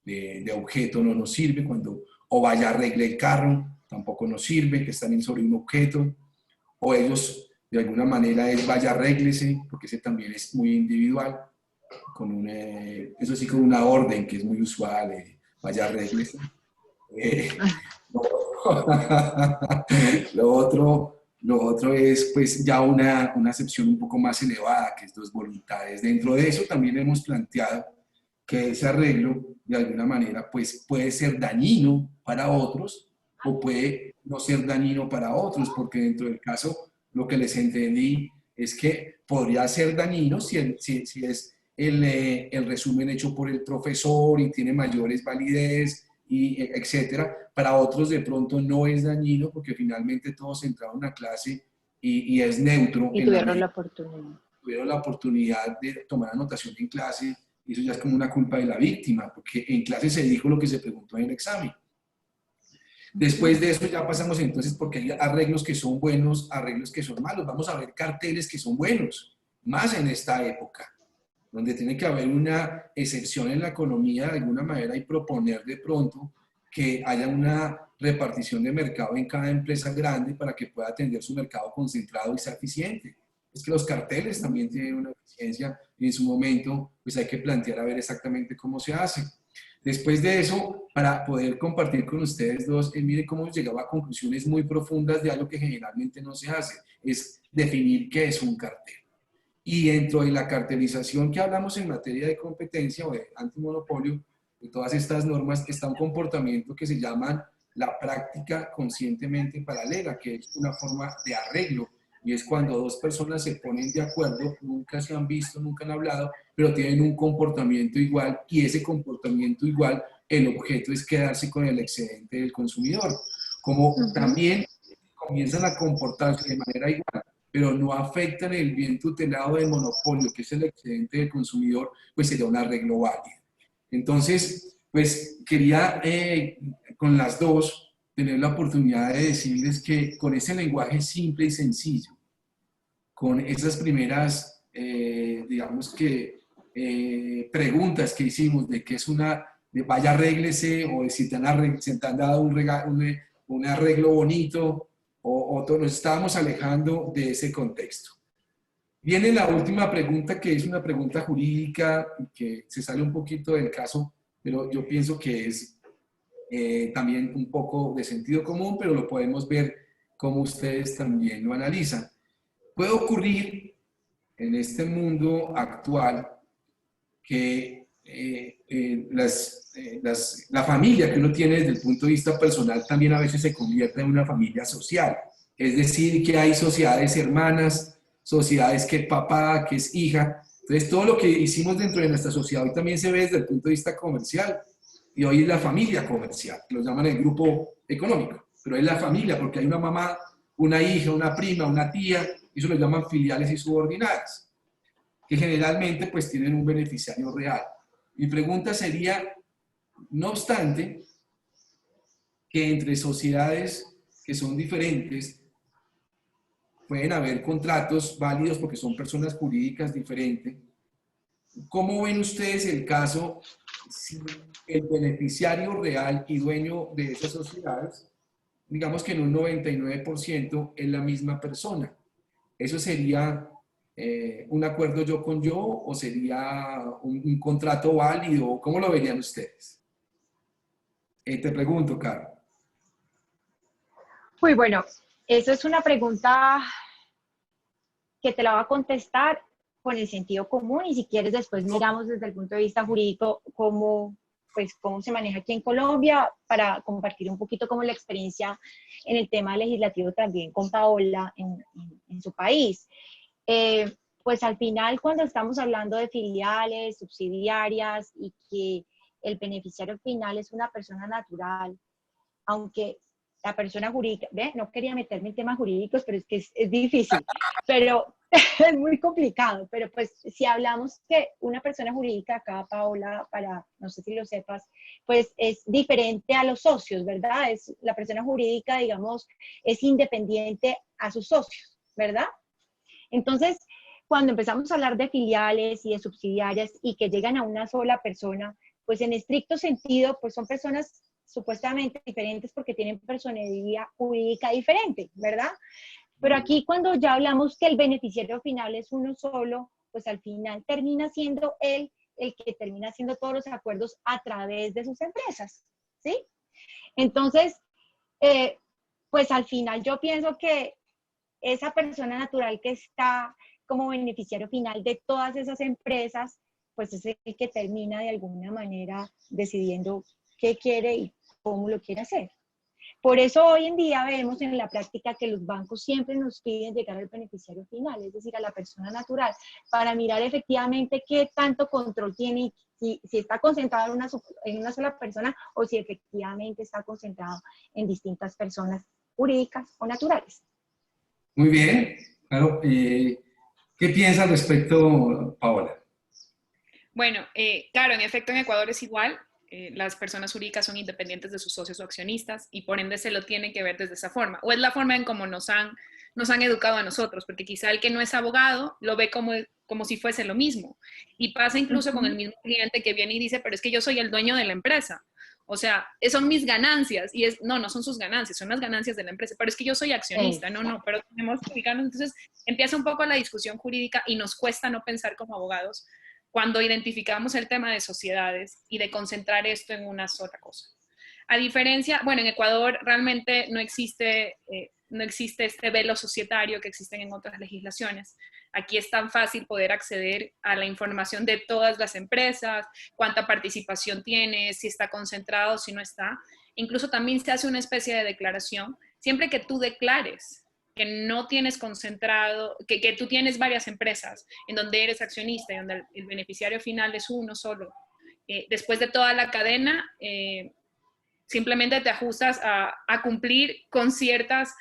de objeto no nos sirve cuando o vaya arregle el carro, tampoco nos sirve, que están sobre un objeto, o ellos de alguna manera es vaya arréglese, porque ese también es muy individual, con una, eso sí con una orden que es muy usual, vaya arréglese. Lo, lo otro, lo otro es pues ya una acepción un poco más elevada, que es dos voluntades. Dentro de eso también hemos planteado que ese arreglo de alguna manera pues puede ser dañino para otros o puede no ser dañino para otros, porque dentro del caso lo que les entendí es que podría ser dañino si es el resumen hecho por el profesor y tiene mayores validez, y etcétera. Para otros de pronto no es dañino porque finalmente todos entraron a clase y es neutro. Y tuvieron la oportunidad. Tuvieron la oportunidad de tomar anotación en clase y eso ya es como una culpa de la víctima porque en clase se dijo lo que se preguntó en el examen. Después de eso ya pasamos entonces porque hay arreglos que son buenos, arreglos que son malos. Vamos a ver carteles que son buenos, más en esta época, donde tiene que haber una excepción en la economía de alguna manera y proponer de pronto que haya una repartición de mercado en cada empresa grande para que pueda atender su mercado concentrado y sea eficiente. Es que los carteles también tienen una eficiencia y en su momento pues hay que plantear a ver exactamente cómo se hace. Después de eso, para poder compartir con ustedes dos, mire cómo llegaba a conclusiones muy profundas de algo que generalmente no se hace, es definir qué es un cartel. Y dentro de la cartelización que hablamos en materia de competencia o de antimonopolio, de todas estas normas, está un comportamiento que se llama la práctica conscientemente paralela, que es una forma de arreglo, y es cuando dos personas se ponen de acuerdo, nunca se han visto, nunca han hablado, pero tienen un comportamiento igual, y ese comportamiento igual, el objeto es quedarse con el excedente del consumidor. Como también comienzan a comportarse de manera igual, pero no afectan el bien tutelado del monopolio, que es el excedente del consumidor, pues sería un arreglo válido. Entonces, pues quería con las dos tener la oportunidad de decirles que con ese lenguaje simple y sencillo, con esas primeras, digamos que, preguntas que hicimos de qué es una, de vaya arréglese, o de si te han dado un arreglo bonito, o nos estábamos alejando de ese contexto. Viene la última pregunta, que es una pregunta jurídica, que se sale un poquito del caso, pero yo pienso que es también un poco de sentido común, pero lo podemos ver como ustedes también lo analizan. Puede ocurrir en este mundo actual que la familia que uno tiene desde el punto de vista personal también a veces se convierte en una familia social. Es decir, que hay sociedades hermanas, sociedades que es papá, que es hija. Entonces, todo lo que hicimos dentro de nuestra sociedad hoy también se ve desde el punto de vista comercial. Y hoy es la familia comercial, que lo llaman el grupo económico. Pero es la familia, porque hay una mamá, una hija, una prima, una tía, y eso lo llaman filiales y subordinadas, que generalmente pues tienen un beneficiario real. Mi pregunta sería, no obstante, que entre sociedades que son diferentes, pueden haber contratos válidos porque son personas jurídicas diferentes. ¿Cómo ven ustedes el caso si el beneficiario real y dueño de esas sociedades, digamos que en un 99% es la misma persona? ¿Eso sería un acuerdo yo con yo o sería un contrato válido? ¿Cómo lo verían ustedes? Te pregunto, Caro. Muy bueno, Eso es una pregunta que te la va a contestar con el sentido común y si quieres después miramos desde el punto de vista jurídico cómo, pues, cómo se maneja aquí en Colombia para compartir un poquito como la experiencia en el tema legislativo también con Paola en su país. Pues al final cuando estamos hablando de filiales, subsidiarias y que el beneficiario final es una persona natural, aunque la persona jurídica, ¿ve? No quería meterme en temas jurídicos, pero es que es difícil, pero es muy complicado, pero pues si hablamos que una persona jurídica, acá Paola, para, no sé si lo sepas, pues es diferente a los socios, ¿verdad? Es, la persona jurídica, digamos, es independiente a sus socios, ¿verdad? Entonces, cuando empezamos a hablar de filiales y de subsidiarias y que llegan a una sola persona, pues en estricto sentido, pues son personas supuestamente diferentes porque tienen personalidad jurídica diferente, ¿verdad? Pero aquí cuando ya hablamos que el beneficiario final es uno solo, pues al final termina siendo él el que termina haciendo todos los acuerdos a través de sus empresas, ¿sí? Entonces, pues al final yo pienso que esa persona natural que está como beneficiario final de todas esas empresas, pues es el que termina de alguna manera decidiendo qué quiere y cómo lo quiere hacer. Por eso hoy en día vemos en la práctica que los bancos siempre nos piden llegar al beneficiario final, es decir, a la persona natural, para mirar efectivamente qué tanto control tiene y si está concentrado en una sola persona o si efectivamente está concentrado en distintas personas jurídicas o naturales. Muy bien, claro. ¿Qué piensas al respecto, Paola? Bueno, claro, en efecto en Ecuador es igual. Las personas jurídicas son independientes de sus socios o accionistas y por ende se lo tiene que ver desde esa forma. O es la forma en cómo nos han educado a nosotros, porque quizá el que no es abogado lo ve como si fuese lo mismo. Y pasa incluso con el mismo cliente que viene y dice, pero es que yo soy el dueño de la empresa. O sea, son mis ganancias y no son sus ganancias, son las ganancias de la empresa. Pero es que yo soy accionista, no, pero tenemos que ubicarnos. Entonces empieza un poco la discusión jurídica y nos cuesta no pensar como abogados cuando identificamos el tema de sociedades y de concentrar esto en una sola cosa. A diferencia, bueno, en Ecuador realmente no existe este velo societario que existen en otras legislaciones. Aquí es tan fácil poder acceder a la información de todas las empresas, cuánta participación tiene, si está concentrado, si no está. Incluso también se hace una especie de declaración, siempre que tú declares que no tienes concentrado, que tú tienes varias empresas en donde eres accionista y donde el beneficiario final es uno solo. Después de toda la cadena, simplemente te ajustas a cumplir con ciertas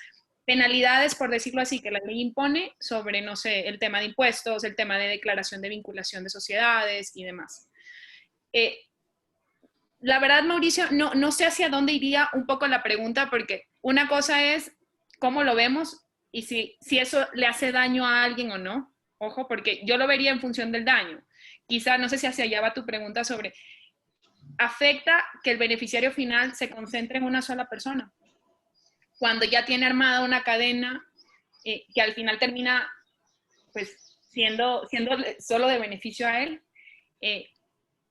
penalidades, por decirlo así, que la ley impone sobre, no sé, el tema de impuestos, el tema de declaración de vinculación de sociedades y demás. La verdad, Mauricio, no sé hacia dónde iría un poco la pregunta, porque una cosa es cómo lo vemos y si eso le hace daño a alguien o no. Ojo, porque yo lo vería en función del daño. Quizá, no sé si hacia allá va tu pregunta sobre, ¿afecta que el beneficiario final se concentre en una sola persona? Cuando ya tiene armada una cadena que al final termina pues siendo solo de beneficio a él,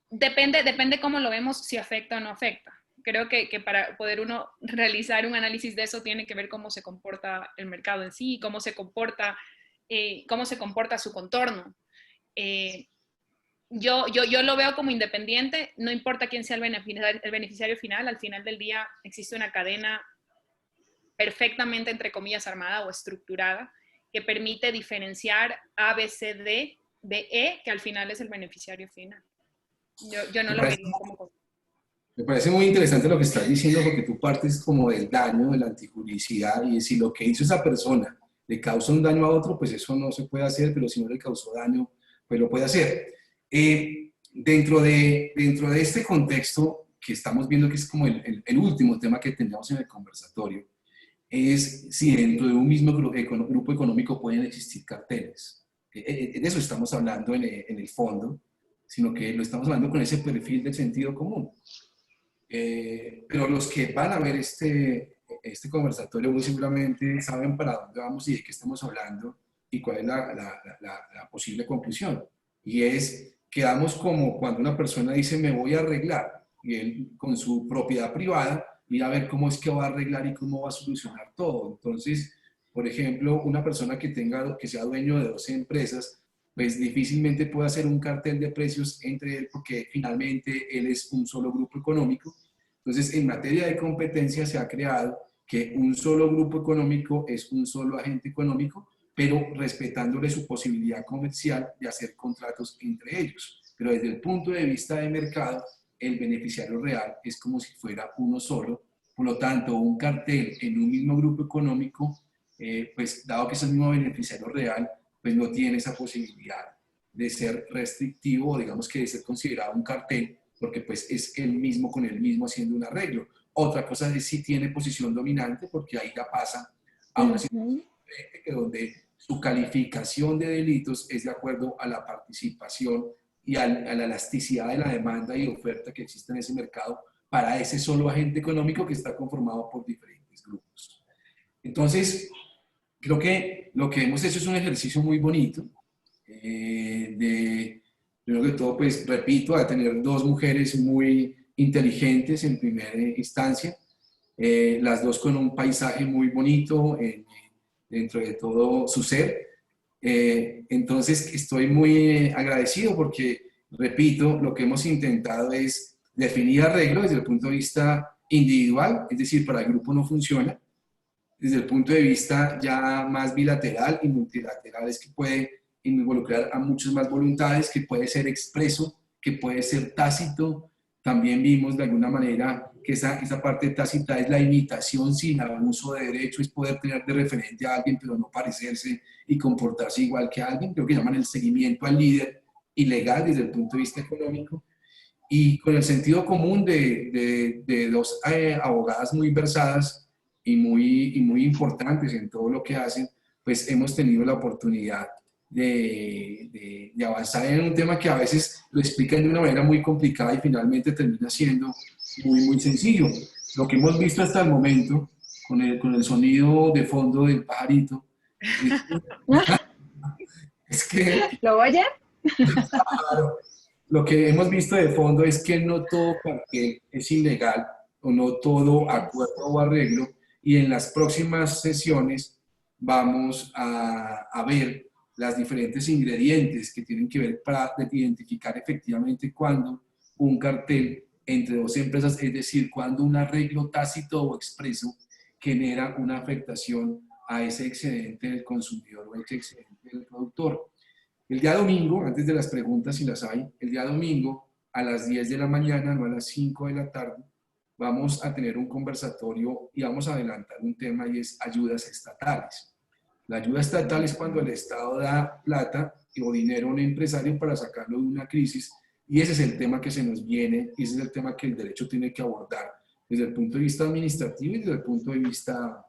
depende cómo lo vemos, si afecta o no afecta. Creo que para poder uno realizar un análisis de eso tiene que ver cómo se comporta el mercado en sí, cómo se comporta su contorno. Yo lo veo como independiente, no importa quién sea el beneficiario final, al final del día existe una cadena perfectamente, entre comillas, armada o estructurada que permite diferenciar A, B, C, D de E, que al final es el beneficiario final. Yo no lo vería como... Me parece muy interesante lo que estás diciendo porque tú partes como del daño, de la antijuricidad y si lo que hizo esa persona le causa un daño a otro, pues eso no se puede hacer, pero si no le causó daño, pues lo puede hacer. Dentro de este contexto que estamos viendo que es como el último tema que teníamos en el conversatorio, es si dentro de un mismo grupo económico pueden existir carteles. De eso estamos hablando en el fondo, sino que lo estamos hablando con ese perfil del sentido común. Pero los que van a ver este conversatorio muy simplemente saben para dónde vamos y de qué estamos hablando y cuál es la posible conclusión. Y es, quedamos como cuando una persona dice me voy a arreglar y él con su propiedad privada ir a ver cómo es que va a arreglar y cómo va a solucionar todo. Entonces, Por ejemplo, una persona que sea dueño de 12 empresas, pues difícilmente puede hacer un cartel de precios entre él porque finalmente él es un solo grupo económico. Entonces, en materia de competencia se ha creado que un solo grupo económico es un solo agente económico, pero respetándole su posibilidad comercial de hacer contratos entre ellos. Pero desde el punto de vista de mercado, el beneficiario real es como si fuera uno solo. Por lo tanto, un cartel en un mismo grupo económico, pues dado que es el mismo beneficiario real, pues no tiene esa posibilidad de ser restrictivo o digamos que de ser considerado un cartel, porque pues es el mismo con el mismo haciendo un arreglo. Otra cosa es si tiene posición dominante, porque ahí ya pasa a una situación donde su calificación de delitos es de acuerdo a la participación y a la elasticidad de la demanda y oferta que existe en ese mercado para ese solo agente económico que está conformado por diferentes grupos. Entonces, creo que lo que hemos hecho es un ejercicio muy bonito primero que todo, pues repito, a tener dos mujeres muy inteligentes en primera instancia, las dos con un paisaje muy bonito dentro de todo su ser. Entonces, estoy muy agradecido porque, repito, lo que hemos intentado es definir arreglo desde el punto de vista individual, es decir, para el grupo no funciona, desde el punto de vista ya más bilateral y multilateral es que puede involucrar a muchas más voluntades, que puede ser expreso, que puede ser tácito. También vimos de alguna manera que esa parte tácita es la imitación sin abuso de derecho, es poder tener de referente a alguien pero no parecerse y comportarse igual que alguien. Creo que llaman el seguimiento al líder ilegal desde el punto de vista económico. Y con el sentido común de dos abogadas muy versadas y muy importantes en todo lo que hacen, pues hemos tenido la oportunidad de avanzar en un tema que a veces lo explican de una manera muy complicada y finalmente termina siendo muy sencillo. Lo que hemos visto hasta el momento, con el sonido de fondo del pajarito, es que ¿Lo oye? claro, lo que hemos visto de fondo es que no todo cartel es ilegal o no todo acuerdo o arreglo, y en las próximas sesiones vamos a ver las diferentes ingredientes que tienen que ver para identificar efectivamente cuando un cartel entre dos empresas, es decir, cuando un arreglo tácito o expreso genera una afectación a ese excedente del consumidor o ese excedente del productor. El día domingo, antes de las preguntas si las hay, el día domingo a las 10 de la mañana, no a las 5 de la tarde, vamos a tener un conversatorio y vamos a adelantar un tema y es ayudas estatales. La ayuda estatal es cuando el Estado da plata o dinero a un empresario para sacarlo de una crisis, y ese es el tema que se nos viene y ese es el tema que el derecho tiene que abordar desde el punto de vista administrativo y desde el punto de vista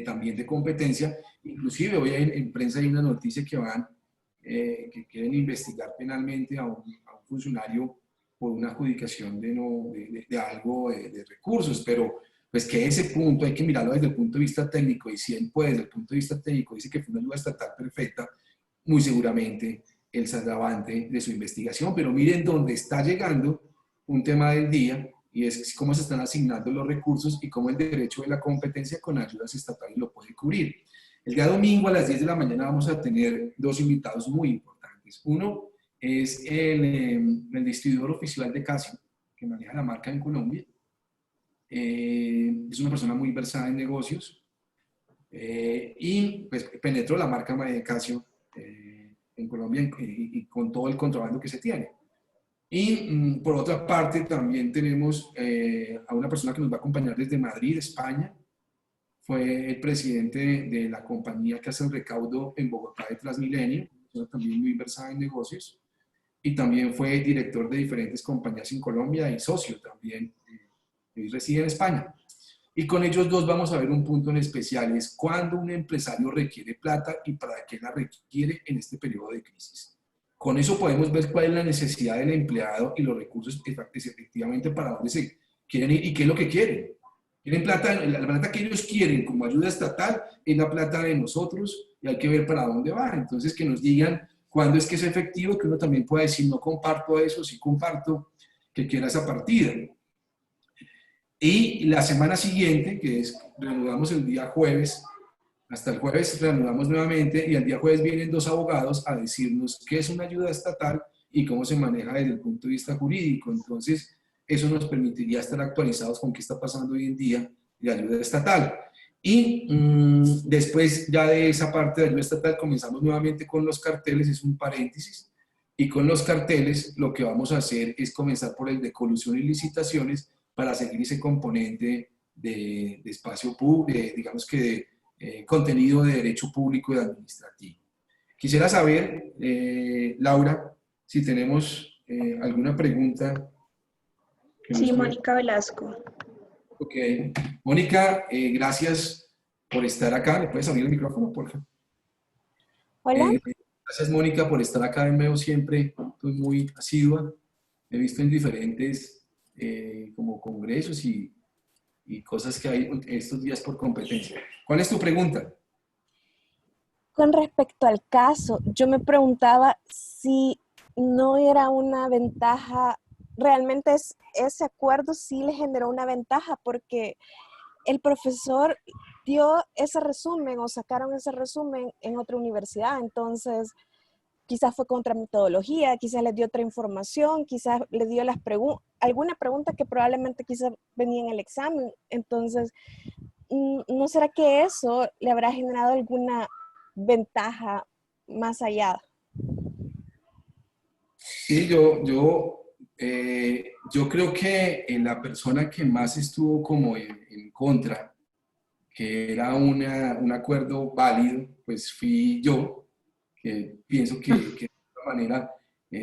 también de competencia. Inclusive hoy en prensa hay una noticia que quieren investigar penalmente a un funcionario por una adjudicación de algo de recursos, pero pues que ese punto hay que mirarlo desde el punto de vista técnico, y si él puede desde el punto de vista técnico dice que fue una ayuda estatal perfecta, muy seguramente él saldrá avante de su investigación. Pero miren dónde está llegando un tema del día, y es cómo se están asignando los recursos y cómo el derecho de la competencia con ayudas estatales lo puede cubrir. El día domingo a las 10 de la mañana vamos a tener dos invitados muy importantes. Uno es el distribuidor oficial de Casio, que maneja la marca en Colombia. Es una persona muy versada en negocios y pues penetró la marca de Casio en Colombia y con todo el contrabando que se tiene. Y por otra parte también tenemos a una persona que nos va a acompañar desde Madrid, España. Fue el presidente de la compañía que hace el recaudo en Bogotá de Transmilenio, también muy versada en negocios, y también fue director de diferentes compañías en Colombia y socio también, y reside en España. Y con ellos dos vamos a ver un punto en especial, es cuando un empresario requiere plata y para qué la requiere en este periodo de crisis. Con eso podemos ver cuál es la necesidad del empleado y los recursos efectivamente para dónde se quieren ir y qué es lo que quieren. Quieren plata, la plata que ellos quieren como ayuda estatal es la plata de nosotros y hay que ver para dónde va. Entonces que nos digan cuándo es que es efectivo, que uno también pueda decir no comparto eso, sí comparto que quiera esa partida. Y la semana siguiente, que es, reanudamos el día jueves Hasta el jueves reanudamos nuevamente y el día jueves vienen 2 abogados a decirnos qué es una ayuda estatal y cómo se maneja desde el punto de vista jurídico. Entonces, eso nos permitiría estar actualizados con qué está pasando hoy en día de ayuda estatal. Y después ya de esa parte de ayuda estatal comenzamos nuevamente con los carteles, es un paréntesis, y con los carteles lo que vamos a hacer es comenzar por el de colusión y licitaciones para seguir ese componente de espacio público, digamos que de contenido de derecho público y administrativo. Quisiera saber, Laura, si tenemos alguna pregunta. Sí, Mónica Velasco. Ok. Mónica, gracias por estar acá. ¿Me puedes abrir el micrófono, por favor? Hola. Gracias, Mónica, por estar acá. Me veo siempre, estoy muy asidua. He visto en diferentes como congresos y cosas que hay estos días por competencia. ¿Cuál es tu pregunta? Con respecto al caso, yo me preguntaba si no era una ventaja, realmente ese acuerdo sí le generó una ventaja porque el profesor dio ese resumen o sacaron ese resumen en otra universidad, entonces quizás fue contra metodología, quizás les dio otra información, quizás le dio alguna pregunta que probablemente quizás venía en el examen, entonces ¿no será que eso le habrá generado alguna ventaja más allá? Sí, yo creo que la persona que más estuvo como en contra, que era un acuerdo válido, pues fui yo, que pienso que de alguna manera,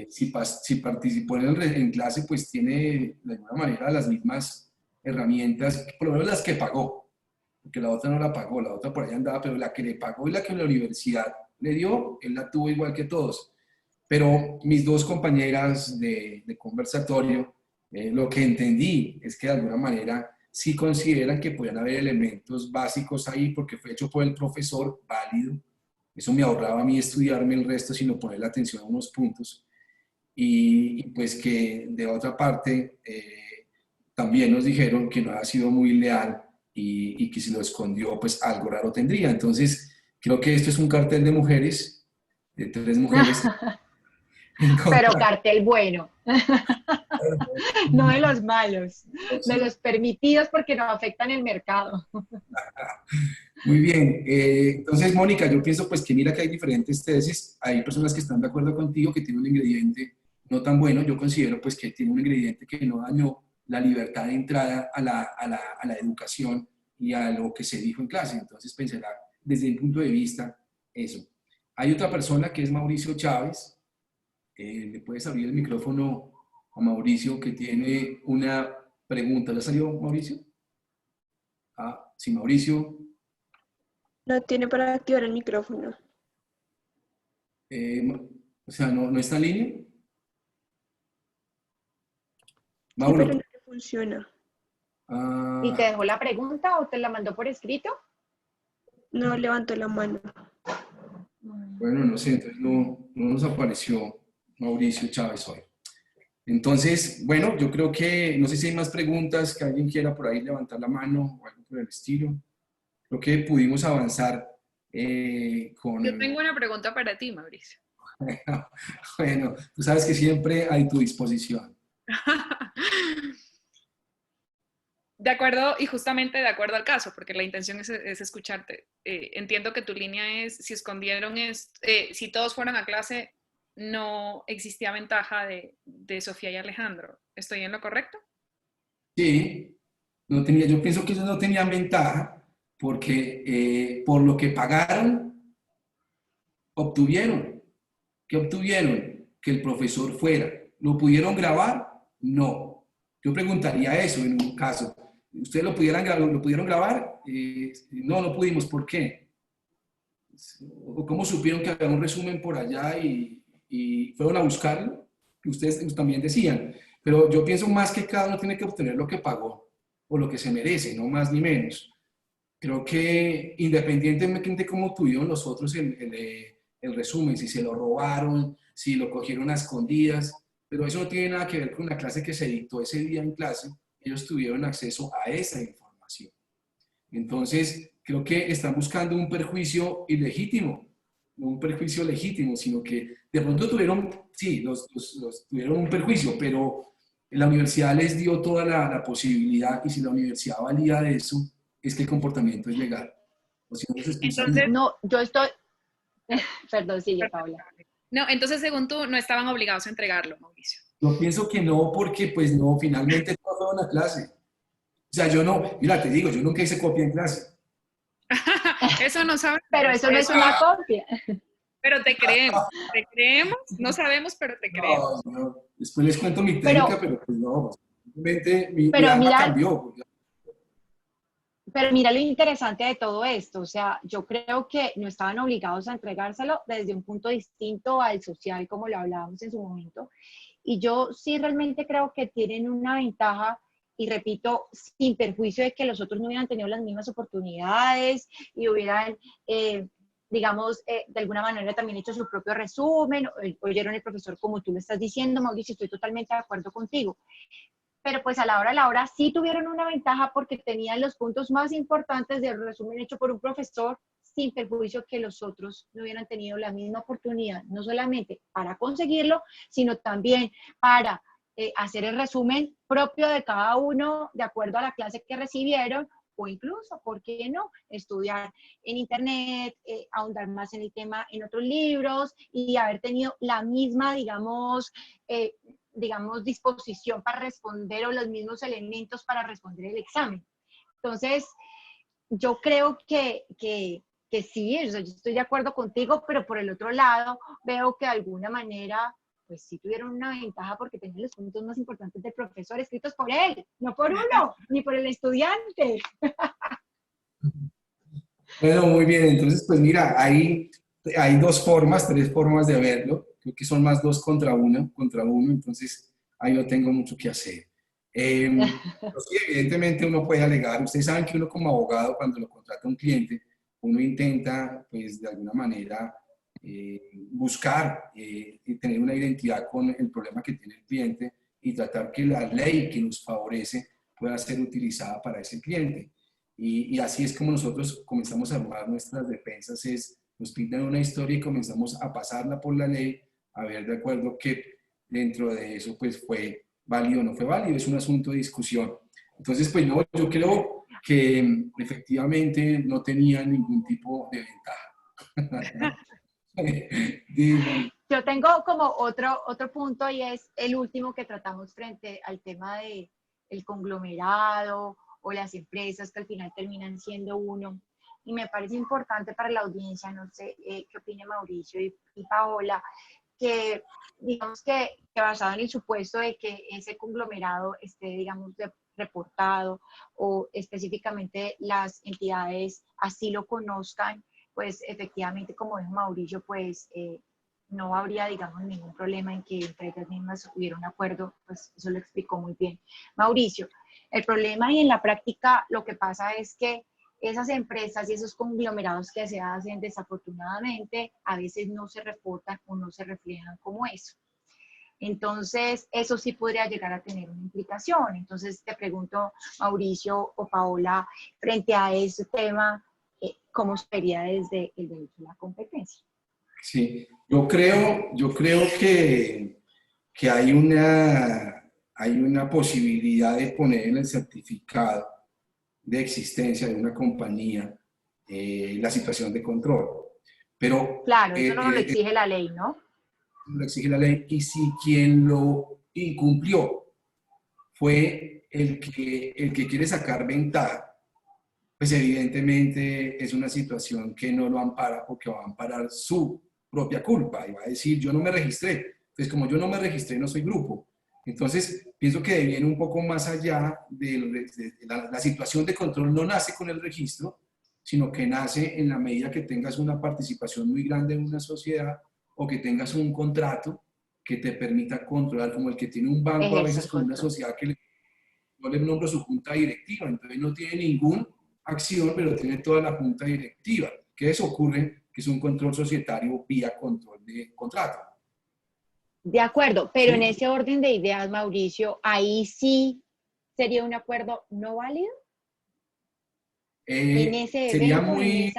si participó en clase, pues tiene de alguna manera las mismas herramientas, por lo menos las que pagó, porque la otra no la pagó, la otra por ahí andaba, pero la que le pagó y la que la universidad le dio, él la tuvo igual que todos. Pero mis 2 compañeras de conversatorio, lo que entendí es que de alguna manera sí consideran que pueden haber elementos básicos ahí porque fue hecho por el profesor, válido. Eso me ahorraba a mí estudiarme el resto, sino poner la atención a unos puntos. Y pues que de otra parte también nos dijeron que no ha sido muy leal y que si lo escondió, pues algo raro tendría. Entonces, creo que esto es un cartel de mujeres, de 3 mujeres. Pero cartel bueno, no de los malos, de los permitidos porque no afectan el mercado. Muy bien. Entonces, Mónica, yo pienso pues que mira que hay diferentes tesis. Hay personas que están de acuerdo contigo que tiene un ingrediente no tan bueno. Yo considero pues que tiene un ingrediente que no dañó la libertad de entrada a la educación y a lo que se dijo en clase. Entonces, pensará desde mi punto de vista eso. Hay otra persona que es Mauricio Chávez. ¿Le puedes abrir el micrófono a Mauricio que tiene una pregunta? ¿Le salió Mauricio? Ah, sí, Mauricio. No tiene para activar el micrófono. O sea, ¿no está en línea? Sí, Mauro. pero no le funciona. ¿Y te dejó la pregunta o te la mandó por escrito? No levantó la mano. Bueno, no sé, entonces no nos apareció Mauricio Chávez hoy. Entonces, bueno, yo creo que, no sé si hay más preguntas, que alguien quiera por ahí levantar la mano o algo por el estilo. Creo que pudimos avanzar con... Yo tengo una pregunta para ti, Mauricio. Bueno, tú sabes que siempre hay tu disposición. De acuerdo, y justamente de acuerdo al caso, porque la intención es escucharte. Entiendo que tu línea es, si escondieron si todos fueron a clase, no existía ventaja de Sofía y Alejandro. ¿Estoy en lo correcto? Sí, yo pienso que ellos no tenían ventaja porque por lo que pagaron, obtuvieron. ¿Qué obtuvieron? Que el profesor fuera. ¿Lo pudieron grabar? No. Yo preguntaría eso en un caso. ¿Ustedes lo pudieron grabar? No, no pudimos. ¿Por qué? ¿O cómo supieron que había un resumen por allá y fueron a buscarlo? Que ustedes también decían. Pero yo pienso más que cada uno tiene que obtener lo que pagó o lo que se merece, no más ni menos. Creo que independientemente de cómo tuvieron los otros el resumen, si se lo robaron, si lo cogieron a escondidas, pero eso no tiene nada que ver con la clase que se dictó ese día en clase, ellos tuvieron acceso a esa información. Entonces, creo que están buscando un perjuicio ilegítimo, no un perjuicio legítimo, sino que de pronto tuvieron, sí, tuvieron un perjuicio, pero la universidad les dio toda la posibilidad, y si la universidad valía de eso, es que el comportamiento es legal. O si no, los expulsan. Entonces, No, yo estoy, perdón, sigue, Paula. no, entonces según tú, no estaban obligados a entregarlo, Mauricio. Yo pienso que no, porque pues no, finalmente todo fue una clase. O sea, yo no, mira, te digo, yo nunca hice copia en clase. Eso no sabemos. Pero eso no es una copia. Pero te creemos, no sabemos, pero te creemos. No, no. Después les cuento mi técnica, pero pues no, simplemente mi Pero alma mira, cambió. pero mira lo interesante de todo esto, o sea, yo creo que no estaban obligados a entregárselo desde un punto distinto al social, como lo hablábamos en su momento. Y yo sí realmente creo que tienen una ventaja, y repito, sin perjuicio de que los otros no hubieran tenido las mismas oportunidades y hubieran, digamos, de alguna manera también hecho su propio resumen, oyeron el profesor como tú lo estás diciendo, Mauricio, estoy totalmente de acuerdo contigo. Pero pues a la hora sí tuvieron una ventaja porque tenían los puntos más importantes del resumen hecho por un profesor, sin perjuicio que los otros no hubieran tenido la misma oportunidad, no solamente para conseguirlo, sino también para hacer el resumen propio de cada uno de acuerdo a la clase que recibieron, o incluso, ¿por qué no?, estudiar en internet, ahondar más en el tema en otros libros y haber tenido la misma, digamos, disposición para responder, o los mismos elementos para responder el examen. Entonces, yo creo que sí, o sea, yo estoy de acuerdo contigo, pero por el otro lado, veo que de alguna manera, pues sí tuvieron una ventaja porque tenían los puntos más importantes del profesor escritos por él, no por uno, ni por el estudiante. Bueno, muy bien. Entonces, pues mira, hay dos formas, tres formas de verlo. Creo que son más dos contra uno, entonces ahí no tengo mucho que hacer. Pues sí, evidentemente uno puede alegar. Ustedes saben que uno como abogado, cuando lo contrata un cliente, uno intenta, pues de alguna manera, buscar y tener una identidad con el problema que tiene el cliente y tratar que la ley que nos favorece pueda ser utilizada para ese cliente. Y así es como nosotros comenzamos a armar nuestras defensas, nos pintan una historia y comenzamos a pasarla por la ley, a ver de acuerdo que dentro de eso pues fue válido o no fue válido, es un asunto de discusión. Entonces, pues no, yo creo que efectivamente no tenía ningún tipo de ventaja. Yo tengo como otro punto, y es el último que tratamos frente al tema de el conglomerado o las empresas que al final terminan siendo uno. Y me parece importante para la audiencia, no sé qué opina Mauricio y Paola, que digamos que basado en el supuesto de que ese conglomerado esté, digamos, reportado, o específicamente las entidades así lo conozcan, pues efectivamente, como dijo Mauricio, pues no habría, digamos, ningún problema en que entre ellas mismas hubiera un acuerdo, pues eso lo explicó muy bien Mauricio. El problema, y en la práctica lo que pasa es que esas empresas y esos conglomerados que se hacen, desafortunadamente, a veces no se reportan o no se reflejan como eso. Entonces, eso sí podría llegar a tener una implicación. Entonces, te pregunto, Mauricio o Paola, frente a ese tema, ¿cómo sería desde el derecho a la competencia? Sí, yo creo que hay una posibilidad de poner en el certificado de existencia de una compañía la situación de control. Pero claro, eso no lo exige la ley, ¿no? Lo exige la ley, y si quien lo incumplió fue el que quiere sacar ventaja, pues evidentemente es una situación que no lo ampara, o que va a amparar su propia culpa y va a decir, yo no me registré. Entonces, como yo no me registré, no soy grupo. Entonces, pienso que viene un poco más allá de la situación de control. No nace con el registro, sino que nace en la medida que tengas una participación muy grande en una sociedad, o que tengas un contrato que te permita controlar, como el que tiene un banco a veces con una sociedad que no le nombro su junta directiva, entonces no tiene ninguna acción, pero tiene toda la junta directiva. ¿Qué eso ocurre? Que es un control societario vía control de contrato. De acuerdo, pero ¿Sí? en ese orden de ideas, Mauricio, ahí sí sería un acuerdo no válido. en ese Sería evento, muy...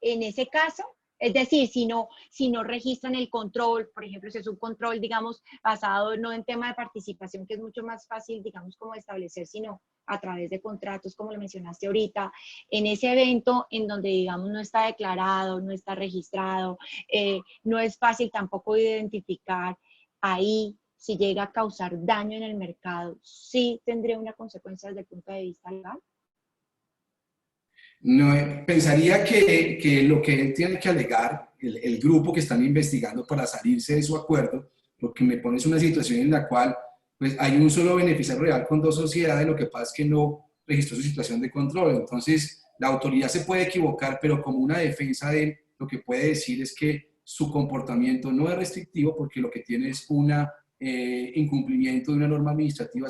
en ese caso. Es decir, si no registran el control, por ejemplo, si es un control, digamos, basado no en tema de participación, que es mucho más fácil, digamos, como establecer, sino a través de contratos, como lo mencionaste ahorita, en ese evento en donde, digamos, no está declarado, no está registrado, no es fácil tampoco identificar ahí si llega a causar daño en el mercado, sí tendría una consecuencia desde el punto de vista legal. No, pensaría que lo que él tiene que alegar, el grupo que están investigando para salirse de su acuerdo, lo que me pone es una situación en la cual pues, hay un solo beneficiario real con dos sociedades, lo que pasa es que no registró su situación de control. Entonces, la autoridad se puede equivocar, pero como una defensa de él, lo que puede decir es que su comportamiento no es restrictivo porque lo que tiene es un incumplimiento de una norma administrativa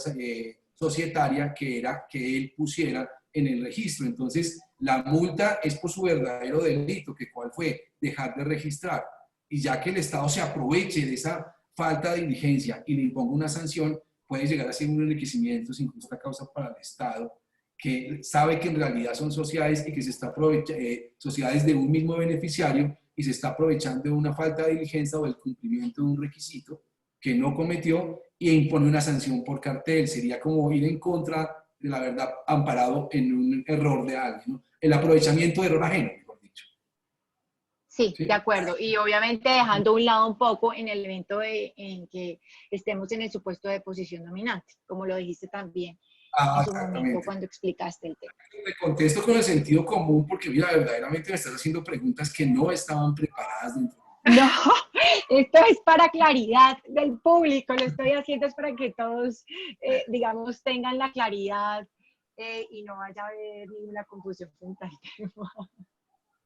societaria que era que él pusiera en el registro. Entonces, la multa es por su verdadero delito, que cuál fue dejar de registrar. Y ya que el Estado se aproveche de esa falta de diligencia y le imponga una sanción, puede llegar a ser un enriquecimiento sin justa causa para el Estado, que sabe que en realidad son sociedades y que se está aprovechando, sociedades de un mismo beneficiario y se está aprovechando de una falta de diligencia o del cumplimiento de un requisito que no cometió e impone una sanción por cartel. Sería como ir en contra de la verdad amparado en un error de alguien, ¿no? El aprovechamiento de error ajeno, mejor dicho. Sí, ¿Sí? de acuerdo. Y obviamente dejando a un lado un poco en el evento en que estemos en el supuesto de posición dominante, como lo dijiste también en su momento Exactamente. cuando explicaste el tema. Me contesto con el sentido común porque, mira, verdaderamente me estás haciendo preguntas que no estaban preparadas dentro. No, esto es para claridad del público, lo estoy haciendo es para que todos, digamos, tengan la claridad y no vaya a haber ninguna confusión frente al tema.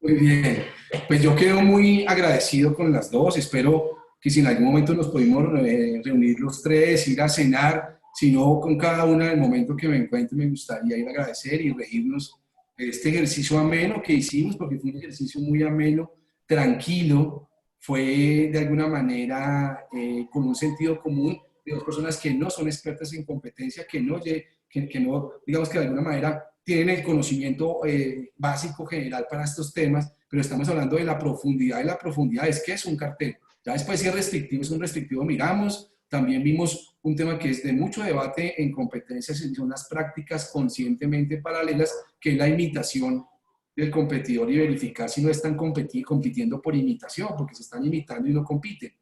Muy bien. Pues yo quedo muy agradecido con las dos. Espero que si en algún momento nos pudimos reunir los tres, ir a cenar, si no con cada una en el momento que me encuentre, me gustaría ir a agradecer y reírnos de este ejercicio ameno que hicimos, porque fue un ejercicio muy ameno, tranquilo, fue de alguna manera con un sentido común de dos personas que no son expertas en competencia, que no, digamos que de alguna manera tienen el conocimiento básico general para estos temas, pero estamos hablando de la profundidad, y la profundidad es que es un cartel. Ya después si es restrictivo, es un restrictivo, miramos. También vimos un tema que es de mucho debate en competencias y son las prácticas conscientemente paralelas, que es la imitación del competidor y verificar si no están compitiendo por imitación, porque se están imitando y no compiten.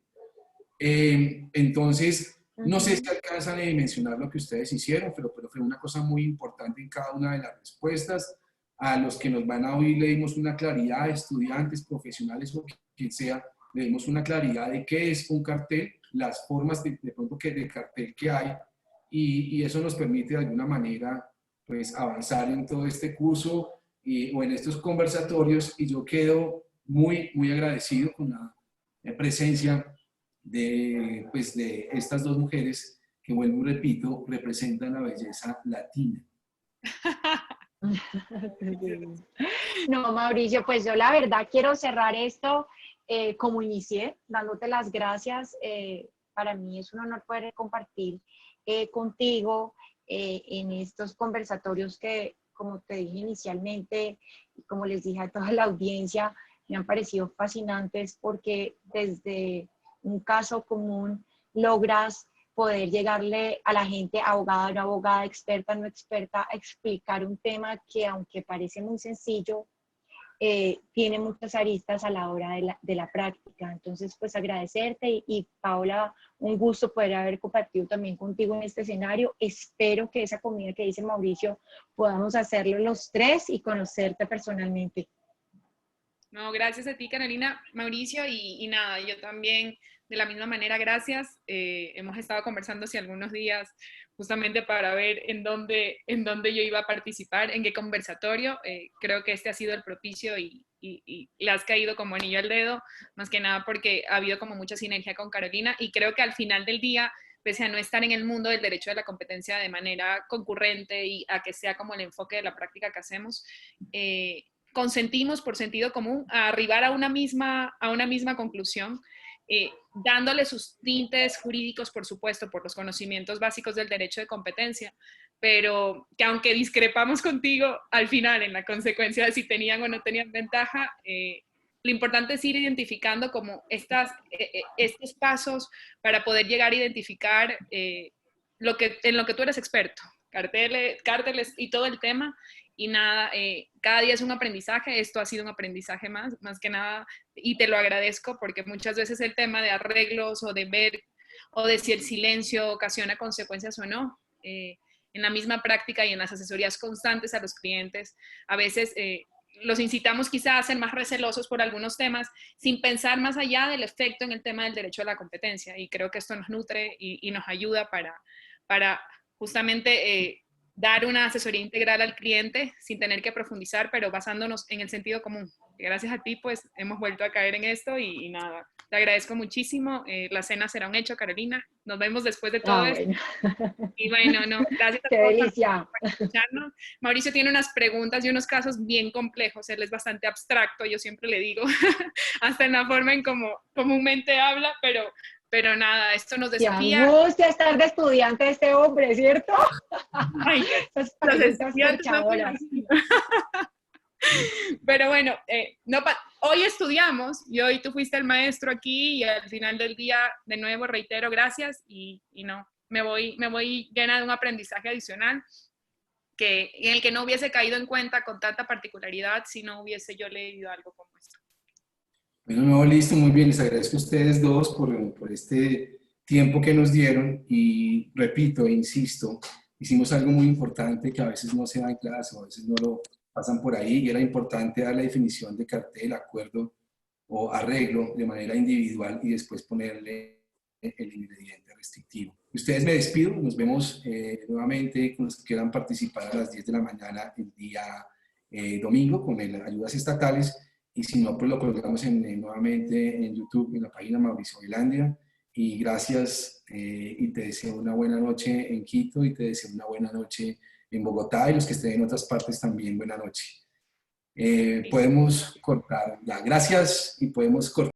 Entonces, no sé si alcanzan a dimensionar lo que ustedes hicieron, pero fue una cosa muy importante en cada una de las respuestas. A los que nos van a oír le dimos una claridad, estudiantes, profesionales o quien sea, le dimos una claridad de qué es un cartel, las formas de pronto de cartel que hay, y eso nos permite de alguna manera pues, avanzar en todo este curso o en estos conversatorios, y yo quedo muy, muy agradecido con la presencia pues, de estas dos mujeres que, vuelvo y repito, representan la belleza latina. No, Mauricio, pues yo la verdad quiero cerrar esto como inicié, dándote las gracias. Para mí es un honor poder compartir contigo en estos conversatorios que, como te dije inicialmente, y como les dije a toda la audiencia, me han parecido fascinantes porque desde un caso común logras poder llegarle a la gente, abogada, no abogada, experta, no experta, a explicar un tema que aunque parece muy sencillo, tiene muchas aristas a la hora de la práctica. Entonces, pues agradecerte y Paola, un gusto poder haber compartido también contigo en este escenario. Espero que esa comida que dice Mauricio podamos hacerlo los tres y conocerte personalmente. No, gracias a ti, Carolina, Mauricio, y nada, yo también de la misma manera, gracias. Hemos estado conversando hace algunos días justamente para ver en dónde yo iba a participar, en qué conversatorio. Creo que este ha sido el propicio y le has caído como anillo al dedo, más que nada porque ha habido como mucha sinergia con Carolina, y creo que al final del día, pese a no estar en el mundo del derecho de la competencia de manera concurrente y a que sea como el enfoque de la práctica que hacemos, consentimos por sentido común a arribar a una misma conclusión, dándole sus tintes jurídicos, por supuesto, por los conocimientos básicos del derecho de competencia, pero que aunque discrepamos contigo, al final en la consecuencia de si tenían o no tenían ventaja, lo importante es ir identificando como estos pasos para poder llegar a identificar en lo que tú eres experto, cárteles y todo el tema. Y nada, cada día es un aprendizaje, esto ha sido un aprendizaje más que nada, y te lo agradezco porque muchas veces el tema de arreglos o de ver, o de si el silencio ocasiona consecuencias o no, en la misma práctica y en las asesorías constantes a los clientes, a veces los incitamos quizá a ser más recelosos por algunos temas sin pensar más allá del efecto en el tema del derecho a la competencia. Y creo que esto nos nutre y nos ayuda para justamente dar una asesoría integral al cliente sin tener que profundizar, pero basándonos en el sentido común. Gracias a ti, pues, hemos vuelto a caer en esto y nada, te agradezco muchísimo. La cena será un hecho, Carolina. Nos vemos después de todo esto. Bueno. Y bueno, no, gracias a Qué todos delicia. por escucharnos. Mauricio tiene unas preguntas y unos casos bien complejos. Él es bastante abstracto, yo siempre le digo, hasta en la forma en como comúnmente habla, pero nada, esto nos Qué desafía. angustia estar de estudiante este hombre, ¿cierto? Ay, Esas los preguntas estudiantes no se corchadoras. imaginan. Pero bueno, hoy estudiamos y hoy tú fuiste el maestro aquí y al final del día, de nuevo, reitero, gracias y no, me voy llena de un aprendizaje adicional en el que no hubiese caído en cuenta con tanta particularidad si no hubiese yo leído algo como esto. Bueno, no, listo, muy bien. Les agradezco a ustedes dos por este tiempo que nos dieron y repito e insisto, hicimos algo muy importante que a veces no se da en clase o a veces no lo pasan por ahí y era importante dar la definición de cartel, acuerdo o arreglo de manera individual y después ponerle el ingrediente restrictivo. Ustedes me despido, nos vemos nuevamente con los que quieran participar a las 10 de la mañana el día domingo con las ayudas estatales y si no, pues lo colgamos nuevamente en YouTube, en la página Mauricio Velandia. Y gracias y te deseo una buena noche en Quito y te deseo una buena noche en Bogotá y los que estén en otras partes también, buena noche. Podemos cortar. Ya, gracias y podemos cortar.